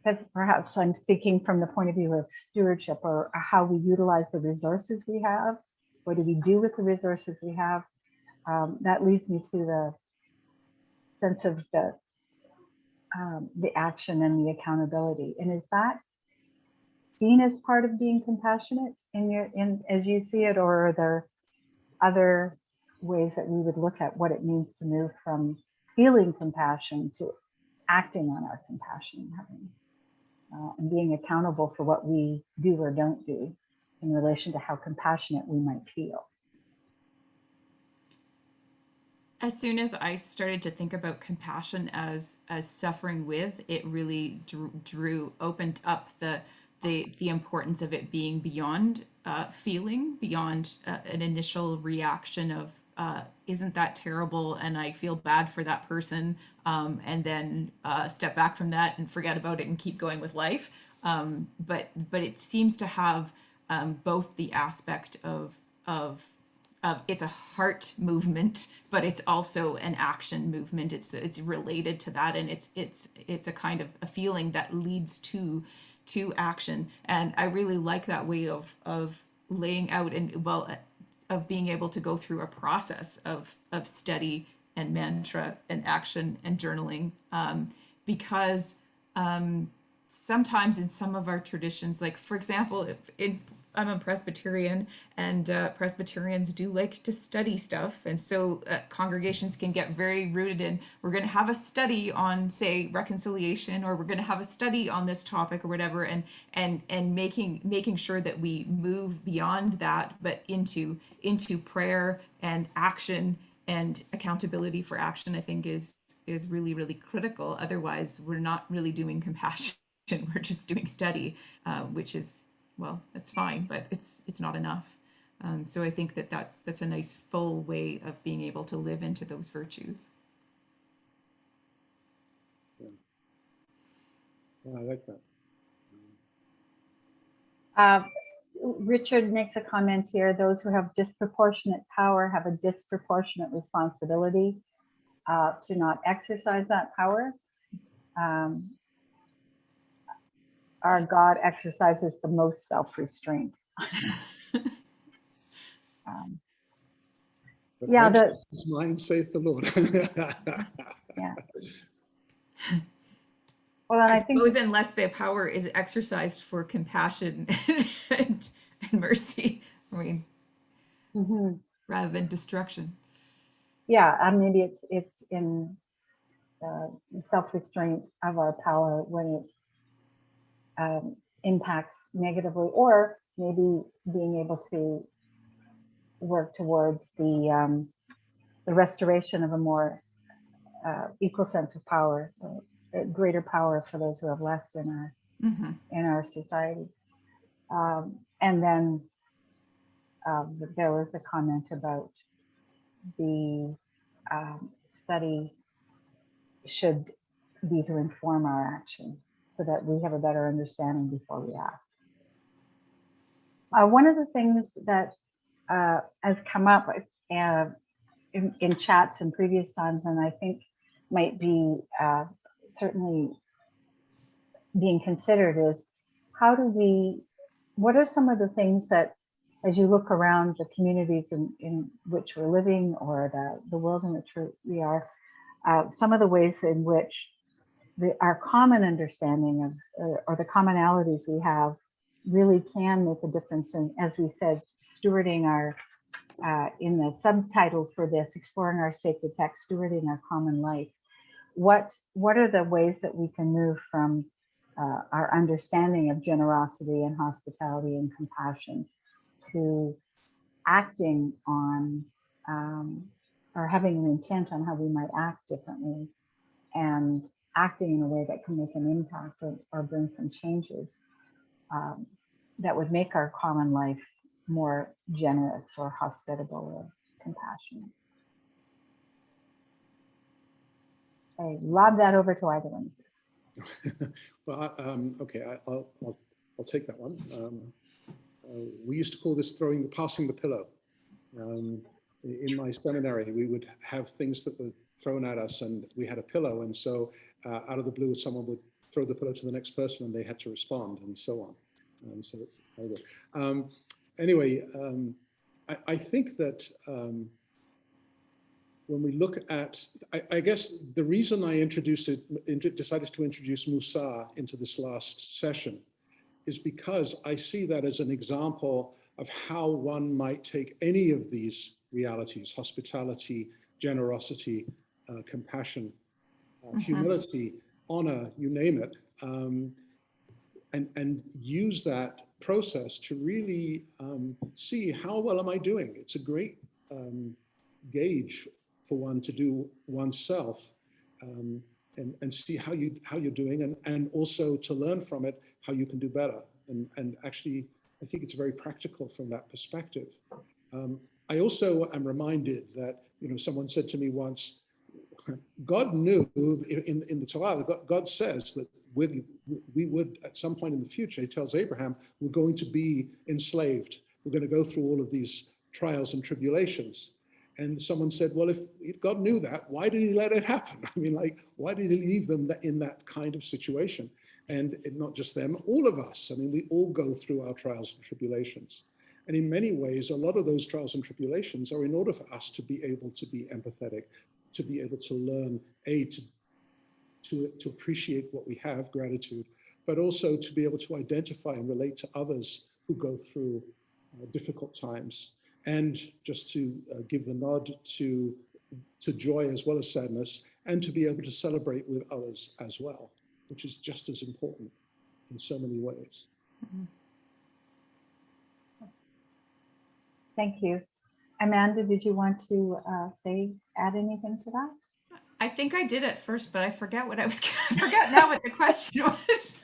that's perhaps I'm thinking from the point of view of stewardship, or how we utilize the resources we have. What do we do with the resources we have? That leads me to the sense of the action and the accountability. And is that seen as part of being compassionate in as you see it, or are there other ways that we would look at what it means to move from feeling compassion to acting on our compassion, and being accountable for what we do or don't do in relation to how compassionate we might feel? As soon as I started to think about compassion as suffering with, it really opened up the importance of it being beyond feeling, beyond an initial reaction of isn't that terrible, and I feel bad for that person, and then step back from that and forget about it and keep going with life. But it seems to have both the aspect of it's a heart movement, but it's also an action movement. It's related to that, and it's a kind of a feeling that leads to action. And I really like that way of laying out, and of being able to go through a process of study and mantra and action and journaling, because sometimes in some of our traditions, like for example, I'm a Presbyterian, and Presbyterians do like to study stuff, and so congregations can get very rooted in, we're going to have a study on, say, reconciliation, or we're going to have a study on this topic or whatever, and making sure that we move beyond that, but into prayer and action and accountability for action. I think is really, really critical. Otherwise, we're not really doing compassion; we're just doing study, which is, well, that's fine, but it's not enough. So I think that's a nice full way of being able to live into those virtues. Yeah, I like that. Richard makes a comment here: those who have disproportionate power have a disproportionate responsibility to not exercise that power. Our God exercises the most self-restraint. Yeah, vengeance is mine, saith the Lord. Yeah. Well, and I think, suppose unless the power is exercised for compassion and mercy, I mean, Mhm. rather than destruction. Yeah, maybe it's in self-restraint of our power when it impacts negatively, or maybe being able to work towards the restoration of a more equal sense of power, greater power for those who have less Mm-hmm. in our society. And then there was a comment about the study should be to inform our action so that we have a better understanding before we act. One of the things that has come up in chats in previous times, and I think might be certainly being considered, is what are some of the things that, as you look around the communities in which we're living, or the world in which we are, some of the ways in which our common understanding of, or the commonalities we have, really can make a difference in, as we said, stewarding our, in the subtitle for this, exploring our sacred text, stewarding our common life. What are the ways that we can move from our understanding of generosity and hospitality and compassion to acting on, or having an intent on how we might act differently, and acting in a way that can make an impact, or bring some changes that would make our common life more generous or hospitable or compassionate? I lob that over to either one. Well, okay, I'll take that one. We used to call this passing the pillow. In my seminary, we would have things that were thrown at us, and we had a pillow, and so out of the blue, someone would throw the pillow to the next person, and they had to respond, and so on. So it's anyway. I think that when we look at, I guess the reason I decided to introduce Musa into this last session is because I see that as an example of how one might take any of these realities: hospitality, generosity, compassion, humility, honor, you name it, and use that process to really see how well am I doing. It's a great gauge for one to do oneself, and see how you're doing, and also to learn from it how you can do better. And actually, I think it's very practical from that perspective. I also am reminded that, someone said to me once, God knew in the Torah, God says that we would at some point in the future, he tells Abraham, we're going to be enslaved. We're going to go through all of these trials and tribulations. And someone said, well, if God knew that, why did he let it happen? I mean, why did he leave them in that kind of situation? And not just them, all of us. I mean, we all go through our trials and tribulations. And in many ways, a lot of those trials and tribulations are in order for us to be able to be empathetic, to be able to learn, to appreciate what we have, gratitude, but also to be able to identify and relate to others who go through difficult times. And just to give the nod to joy as well as sadness, and to be able to celebrate with others as well, which is just as important in so many ways. Mm-hmm. Thank you. Amanda, did you want to add anything to that? I think I did at first, but I forgot what I forgot now what the question was.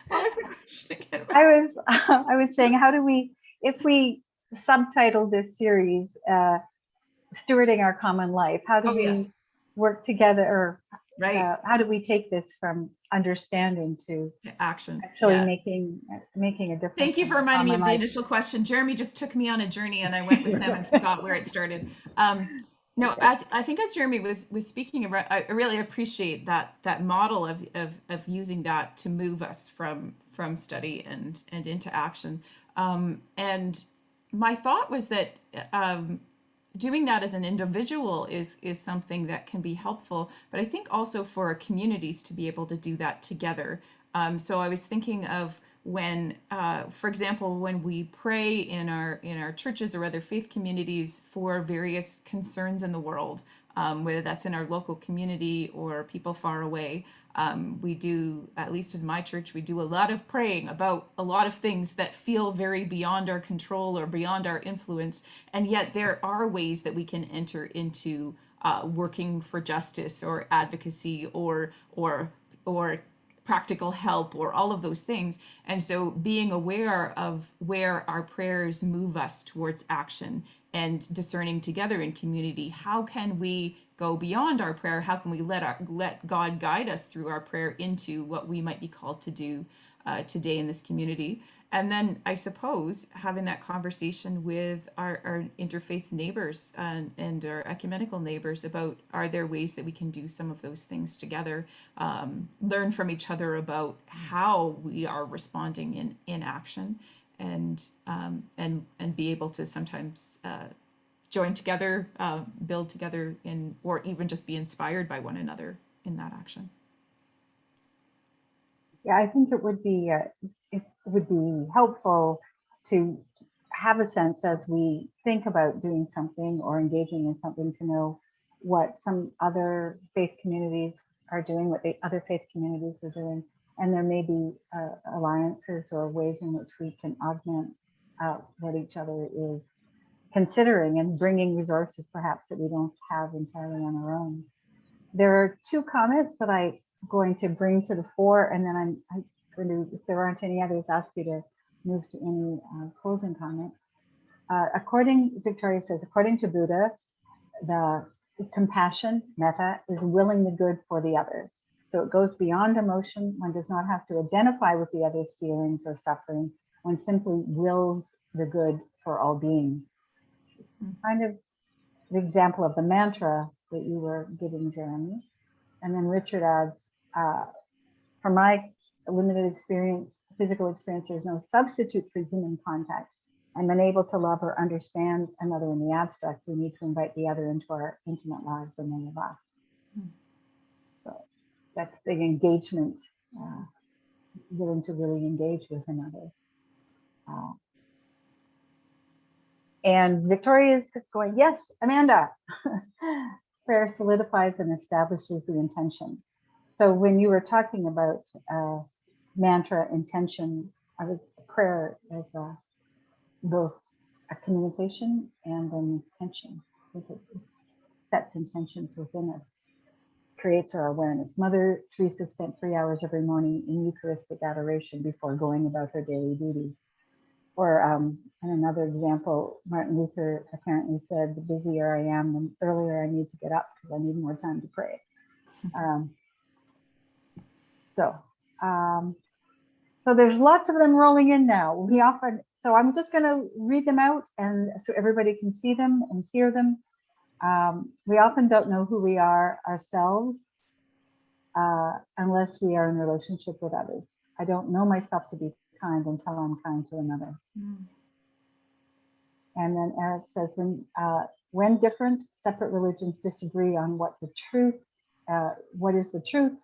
What was the question again? I was saying, how do we, if we subtitle this series, Stewarding Our Common Life, how do we work together, or how do we take this from understanding to action, actually making a difference? Thank you for reminding me of the initial question. Jeremy just took me on a journey, and I went with him and forgot where it started. No, I think as Jeremy was speaking about, I really appreciate that model of using that to move us from study and into action. And my thought was that doing that as an individual is something that can be helpful, but I think also for communities to be able to do that together. So I was thinking of when, for example, when we pray in our churches or other faith communities for various concerns in the world, whether that's in our local community or people far away. We do, at least in my church, we do a lot of praying about a lot of things that feel very beyond our control or beyond our influence. And yet there are ways that we can enter into working for justice or advocacy or practical help or all of those things. And so being aware of where our prayers move us towards action and discerning together in community, how can we go beyond our prayer? How can we let God guide us through our prayer into what we might be called to do today in this community? And then I suppose having that conversation with our interfaith neighbors and our ecumenical neighbors about, are there ways that we can do some of those things together, learn from each other about how we are responding in action, and be able to sometimes join together, build together, or even just be inspired by one another in that action. Yeah, I think it would be helpful to have a sense as we think about doing something or engaging in something to know what some other faith communities are doing, what the other faith communities are doing, and there may be alliances or ways in which we can augment what each other is considering and bringing resources perhaps that we don't have entirely on our own. There are two comments that I'm going to bring to the fore, and then I'm going to, if there aren't any others, ask you to move to any closing comments. Victoria says, according to Buddha, the compassion, metta, is willing the good for the other. So it goes beyond emotion. One does not have to identify with the other's feelings or suffering. One simply wills the good for all beings. It's kind of the example of the mantra that you were giving, Jeremy. And then Richard adds, from my limited experience, physical experience, there's no substitute for human contact. I'm unable to love or understand another in the abstract. We need to invite the other into our intimate lives and they of us. So that's the engagement, willing to really engage with another. And Victoria's going, yes, Amanda. Prayer solidifies and establishes the intention. So when you were talking about mantra intention, I was prayer as both a communication and an intention. It sets intentions within us, creates our awareness. Mother Teresa spent 3 hours every morning in Eucharistic adoration before going about her daily duties. Or in another example, Martin Luther apparently said, the busier I am, the earlier I need to get up because I need more time to pray. So there's lots of them rolling in now. So I'm just going to read them out, and so everybody can see them and hear them. We often don't know who we are ourselves unless we are in relationship with others. I don't know myself to be kind until I'm kind to another. And then Eric says, when different separate religions disagree on what is the truth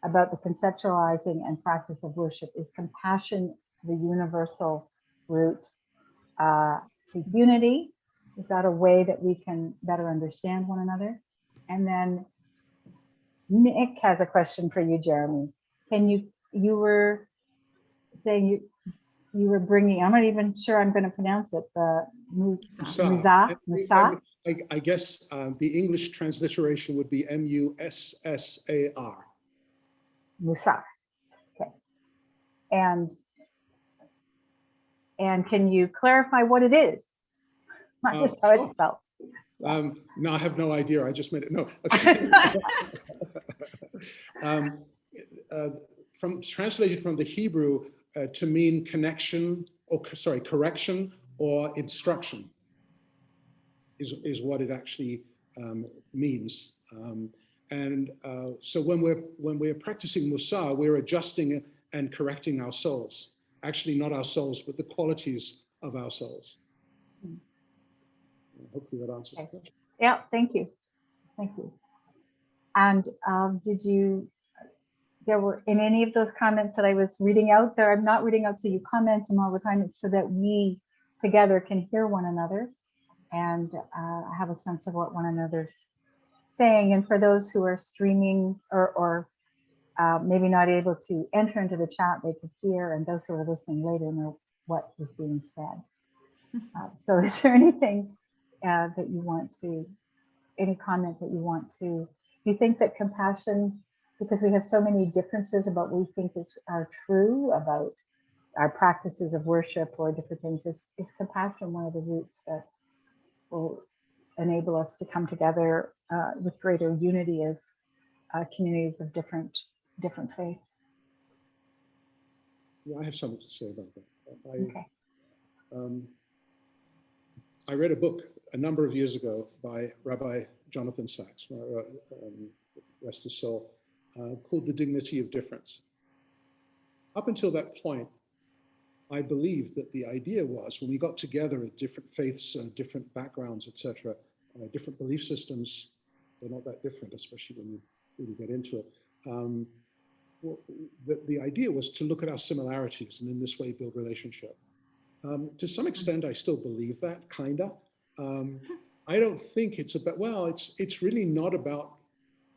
about the conceptualizing and practice of worship, is compassion the universal route to unity? Is that a way that we can better understand one another? And then Nick has a question for you, Jeremy. You were saying you were bringing, I'm not even sure I'm going to pronounce it, the Musa. I guess the English transliteration would be Mussar. Musa. Okay. And can you clarify what it is? Not just how it's spelled. No, I have no idea. I just made it. No. Okay. Translated from the Hebrew to mean connection, correction or instruction is what it actually means. So when we're practicing Musa, we're adjusting and correcting our souls. Actually, not our souls, but the qualities of our souls. Hopefully that answers the question. Yeah, thank you. Thank you. And did you there were in any of those comments that I was reading out there, I'm not reading out so you comment them all the time. It's so that we together can hear one another and have a sense of what one another's saying. And for those who are streaming or maybe not able to enter into the chat, they could hear, and those who are listening later know what is being said. So is there anything that you want to, any comment that you want to, do you think that compassion, because we have so many differences about what we think are true about our practices of worship or different things, is compassion one of the roots that will enable us to come together with greater unity as communities of different faiths? Yeah, I have something to say about that. Okay. I read a book a number of years ago by Rabbi Jonathan Sachs, rest his soul, called The Dignity of Difference. Up until that point, I believed that the idea was when we got together at different faiths and different backgrounds, etc., different belief systems, they're not that different, especially when you really get into it. Well, the idea was to look at our similarities and in this way build relationship. To some extent, I still believe that, kinda. I don't think it's about, well, it's really not about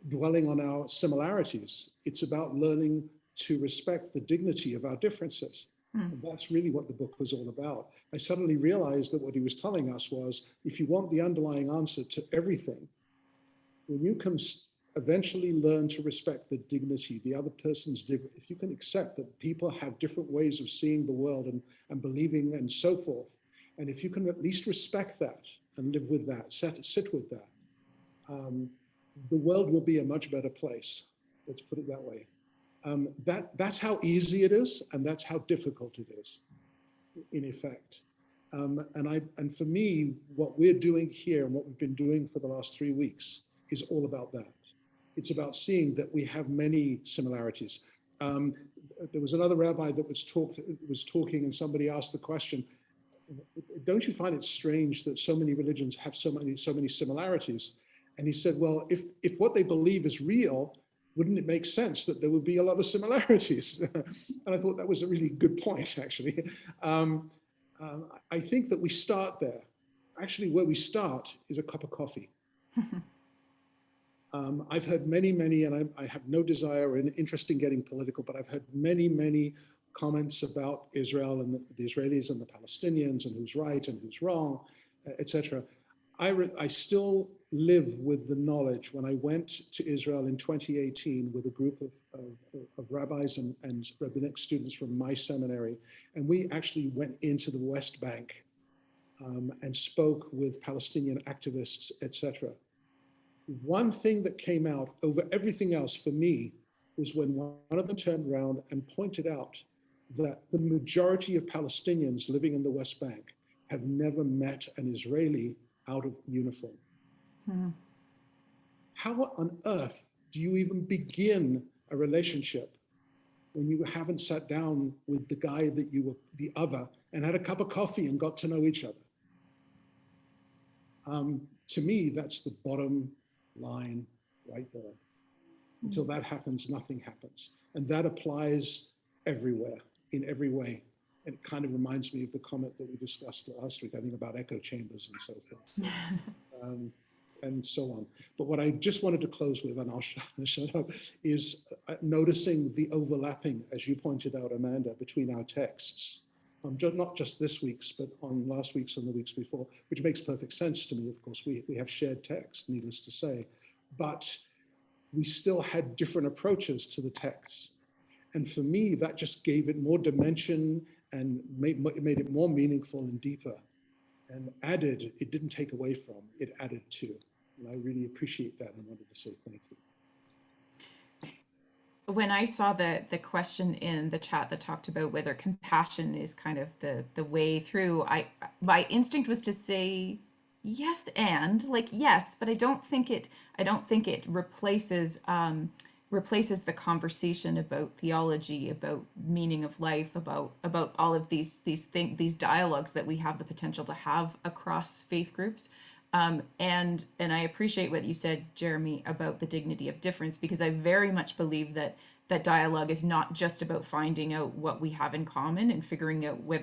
dwelling on our similarities. It's about learning to respect the dignity of our differences. And that's really what the book was all about. I suddenly realized that what he was telling us was, if you want the underlying answer to everything, when you can eventually learn to respect the dignity, the other person's dignity, if you can accept that people have different ways of seeing the world and believing and so forth, and if you can at least respect that and live with that, sit with that, the world will be a much better place. Let's put it that way. That's how easy it is, and that's how difficult it is, in effect. And for me, what we're doing here and what we've been doing for the last 3 weeks is all about that. It's about seeing that we have many similarities. There was another rabbi that was talking, and somebody asked the question, don't you find it strange that so many religions have so many similarities? And he said, well, if what they believe is real, wouldn't it make sense that there would be a lot of similarities? And I thought that was a really good point, actually. I think that we start there. Actually, where we start is a cup of coffee. I've heard many, and I have no desire or interest in getting political, but I've heard many comments about Israel and the Israelis and the Palestinians and who's right and who's wrong, etc. I still live with the knowledge when I went to Israel in 2018 with a group of rabbis and rabbinic students from my seminary, and we actually went into the West Bank and spoke with Palestinian activists, etc. One thing that came out over everything else for me was when one of them turned around and pointed out that the majority of Palestinians living in the West Bank have never met an Israeli out of uniform. How on earth do you even begin a relationship when you haven't sat down with the guy that you were the other and had a cup of coffee and got to know each other? To me, that's the bottom line right there. Until that happens, nothing happens. And that applies everywhere, in every way. And it kind of reminds me of the comment that we discussed last week, I think, about echo chambers and so forth. And so on. But what I just wanted to close with, and I'll shut up, is noticing the overlapping, as you pointed out, Amanda, between our texts. Not just this week's, but on last week's and the weeks before, which makes perfect sense to me. Of course, we have shared text, needless to say, but we still had different approaches to the texts. And for me, that just gave it more dimension and made it more meaningful and deeper. And added, it didn't take away from, it added to. And I really appreciate that and wanted to say thank you. When I saw the question in the chat that talked about whether compassion is kind of the way through, my instinct was to say yes, and like yes, but I don't think it replaces the conversation about theology, about meaning of life, about all of these dialogues that we have the potential to have across faith groups. And I appreciate what you said, Jeremy, about the dignity of difference, because I very much believe that that dialogue is not just about finding out what we have in common and figuring out where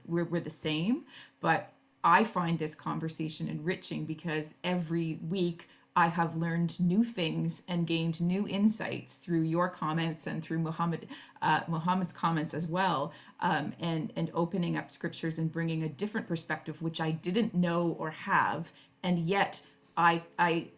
we're the same, but I find this conversation enriching because every week I have learned new things and gained new insights through your comments and through Muhammad's comments as well, and opening up scriptures and bringing a different perspective, which I didn't know or have, and yet I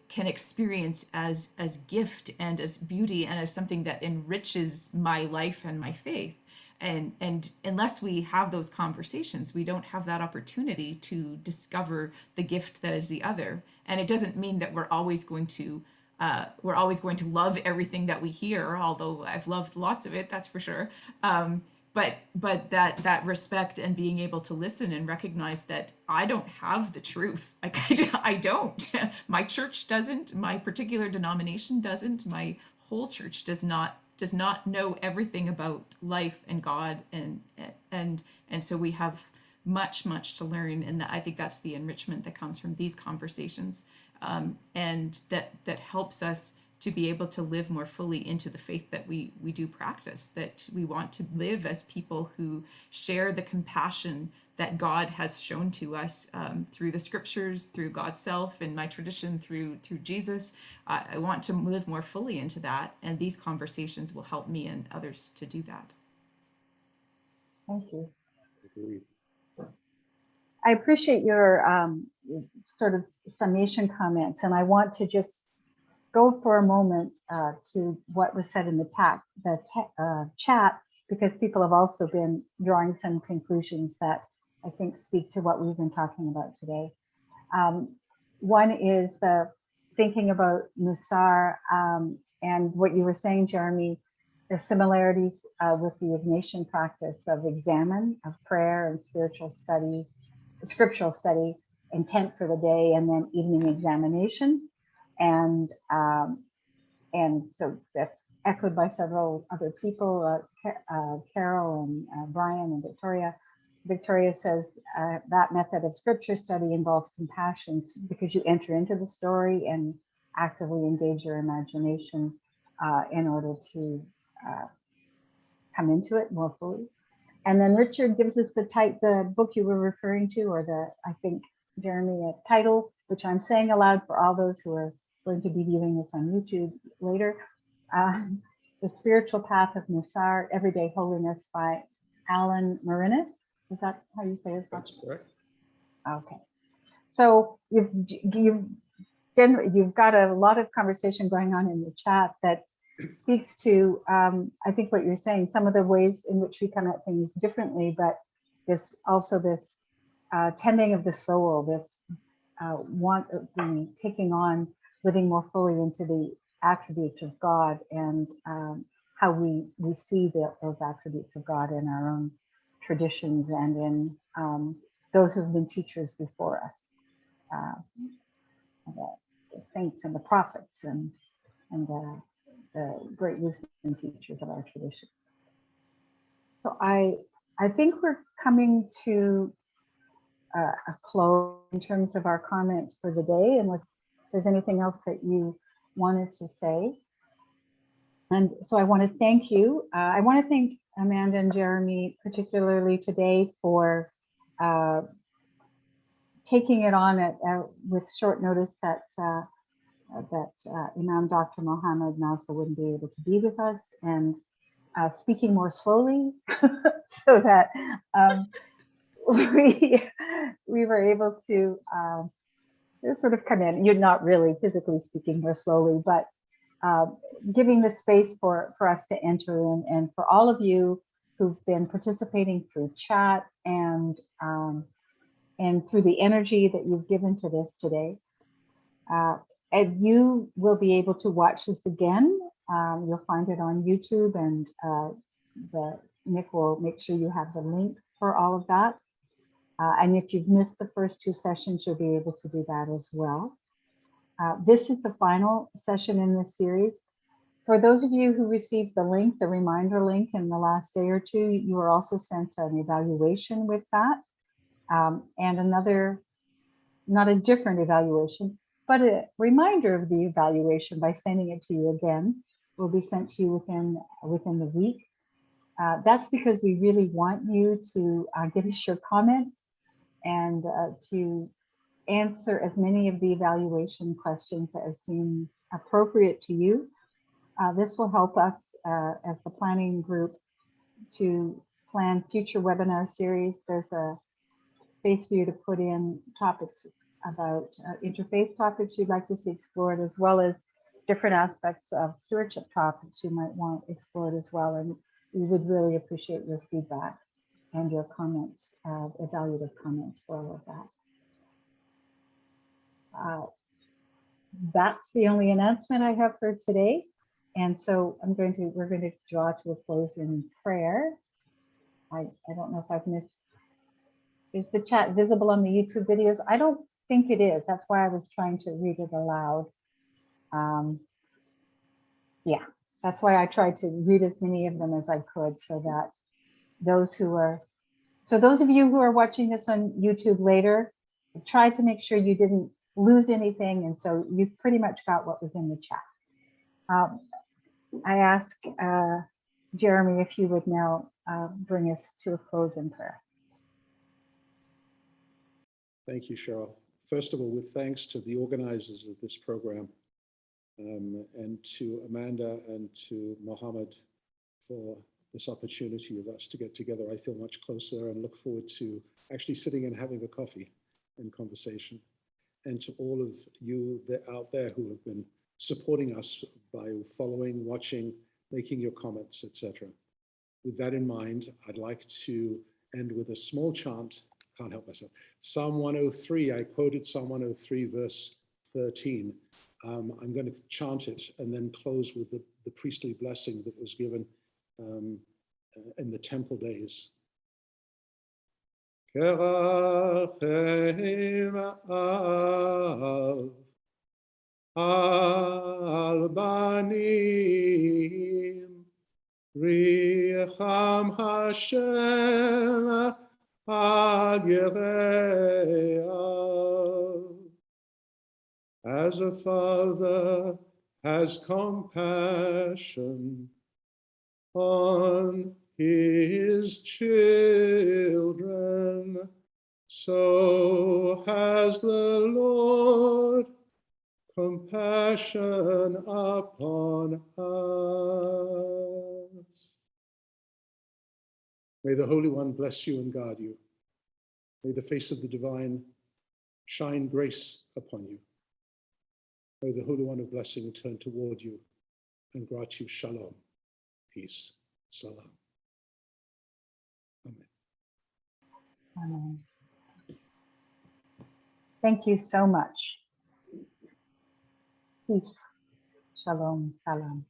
can experience as gift and as beauty and as something that enriches my life and my faith. And unless we have those conversations, we don't have that opportunity to discover the gift that is the other. And it doesn't mean that we're always going to love everything that we hear, although I've loved lots of it, that's for sure. But that respect and being able to listen and recognize that I don't have the truth. Like I don't. My church doesn't. My particular denomination doesn't. My whole church does not know everything about life and God, and so we have much to learn, and I think that's the enrichment that comes from these conversations, and that helps us to be able to live more fully into the faith that we do practice, that we want to live as people who share the compassion that God has shown to us through the scriptures, through God's self, in my tradition, through Jesus. I want to live more fully into that, and these conversations will help me and others to do that. Thank you. Agreed. I appreciate your sort of summation comments, and I want to just go for a moment to what was said in the chat, because people have also been drawing some conclusions that I think speak to what we've been talking about today. One is the thinking about Musar, and what you were saying, Jeremy, the similarities with the Ignatian practice of examine, of prayer and scriptural study, intent for the day, and then evening examination. And so that's echoed by several other people, Carol and Brian and Victoria. Victoria says that method of scripture study involves compassion because you enter into the story and actively engage your imagination in order to come into it more fully. And then Richard gives us the book you were referring to, or I think, Jeremy, a title, which I'm saying aloud for all those who are going to be viewing this on YouTube later. The Spiritual Path of Musar, Everyday Holiness by Alan Mourinhos. Is that how you say it? That's correct. Okay. So you've got a lot of conversation going on in the chat that speaks to, I think, what you're saying, some of the ways in which we come at things differently, but this tending of the soul, this want of the taking on, living more fully into the attributes of God, and how we see those attributes of God in our own traditions and in those who have been teachers before us, the saints and the prophets and the great wisdom teachers of our tradition. So I think we're coming to a close in terms of our comments for the day, unless there's anything else that you wanted to say. And so I want to thank you. I want to thank Amanda and Jeremy particularly today for taking it on with short notice that Imam Dr. Mohammed Nasser wouldn't be able to be with us, and speaking more slowly so that we were able to sort of come in. You're not really physically speaking more slowly, but giving the space for us to enter in, and for all of you who've been participating through chat and through the energy that you've given to this today. And you will be able to watch this again. You'll find it on YouTube, and Nick will make sure you have the link for all of that. And if you've missed the first two sessions, you'll be able to do that as well. This is the final session in this series. For those of you who received the link, the reminder link in the last day or two, you were also sent an evaluation with that. And another, not a different evaluation, but a reminder of the evaluation by sending it to you again. will be sent to you within the week. That's because we really want you to give us your comments and to answer as many of the evaluation questions as seems appropriate to you. This will help us as the planning group to plan future webinar series. There's a space for you to put in topics about interfaith topics you'd like to see explored, as well as different aspects of stewardship topics you might want explored as well. And we would really appreciate your feedback and your comments, evaluative comments for all of that. That's the only announcement I have for today. And so we're going to draw to a close in prayer. I don't know if I've missed, is the chat visible on the YouTube videos? I don't think it is. That's why I was trying to read it aloud. Yeah, that's why I tried to read as many of them as I could, so that those of you who are watching this on YouTube later, I tried to make sure you didn't lose anything, and so you pretty much got what was in the chat. I ask Jeremy if you would now bring us to a close in prayer. Thank you, Cheryl. First of all, with thanks to the organizers of this program, and to Amanda and to Mohammed for this opportunity of us to get together. I feel much closer and look forward to actually sitting and having a coffee and conversation. And to all of you out there who have been supporting us by following, watching, making your comments, etc. With that in mind, I'd like to end with a small chant. Can't help myself. Psalm 103, I quoted Psalm 103, verse 13. I'm going to chant it and then close with the priestly blessing that was given in the temple days. Al banim riacham Hashem al yereah. As a father has compassion on his children, so has the Lord compassion upon us. May the Holy One bless you and guard you. May the face of the divine shine grace upon you. May the Holy One of blessing turn toward you and grant you shalom, peace, salam. Amen. Amen. Thank you so much. Peace, shalom, salam.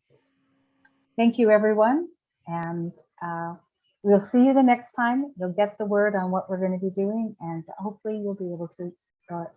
Thank you, everyone. And we'll see you the next time. You'll get the word on what we're going to be doing, and hopefully you'll be able to join.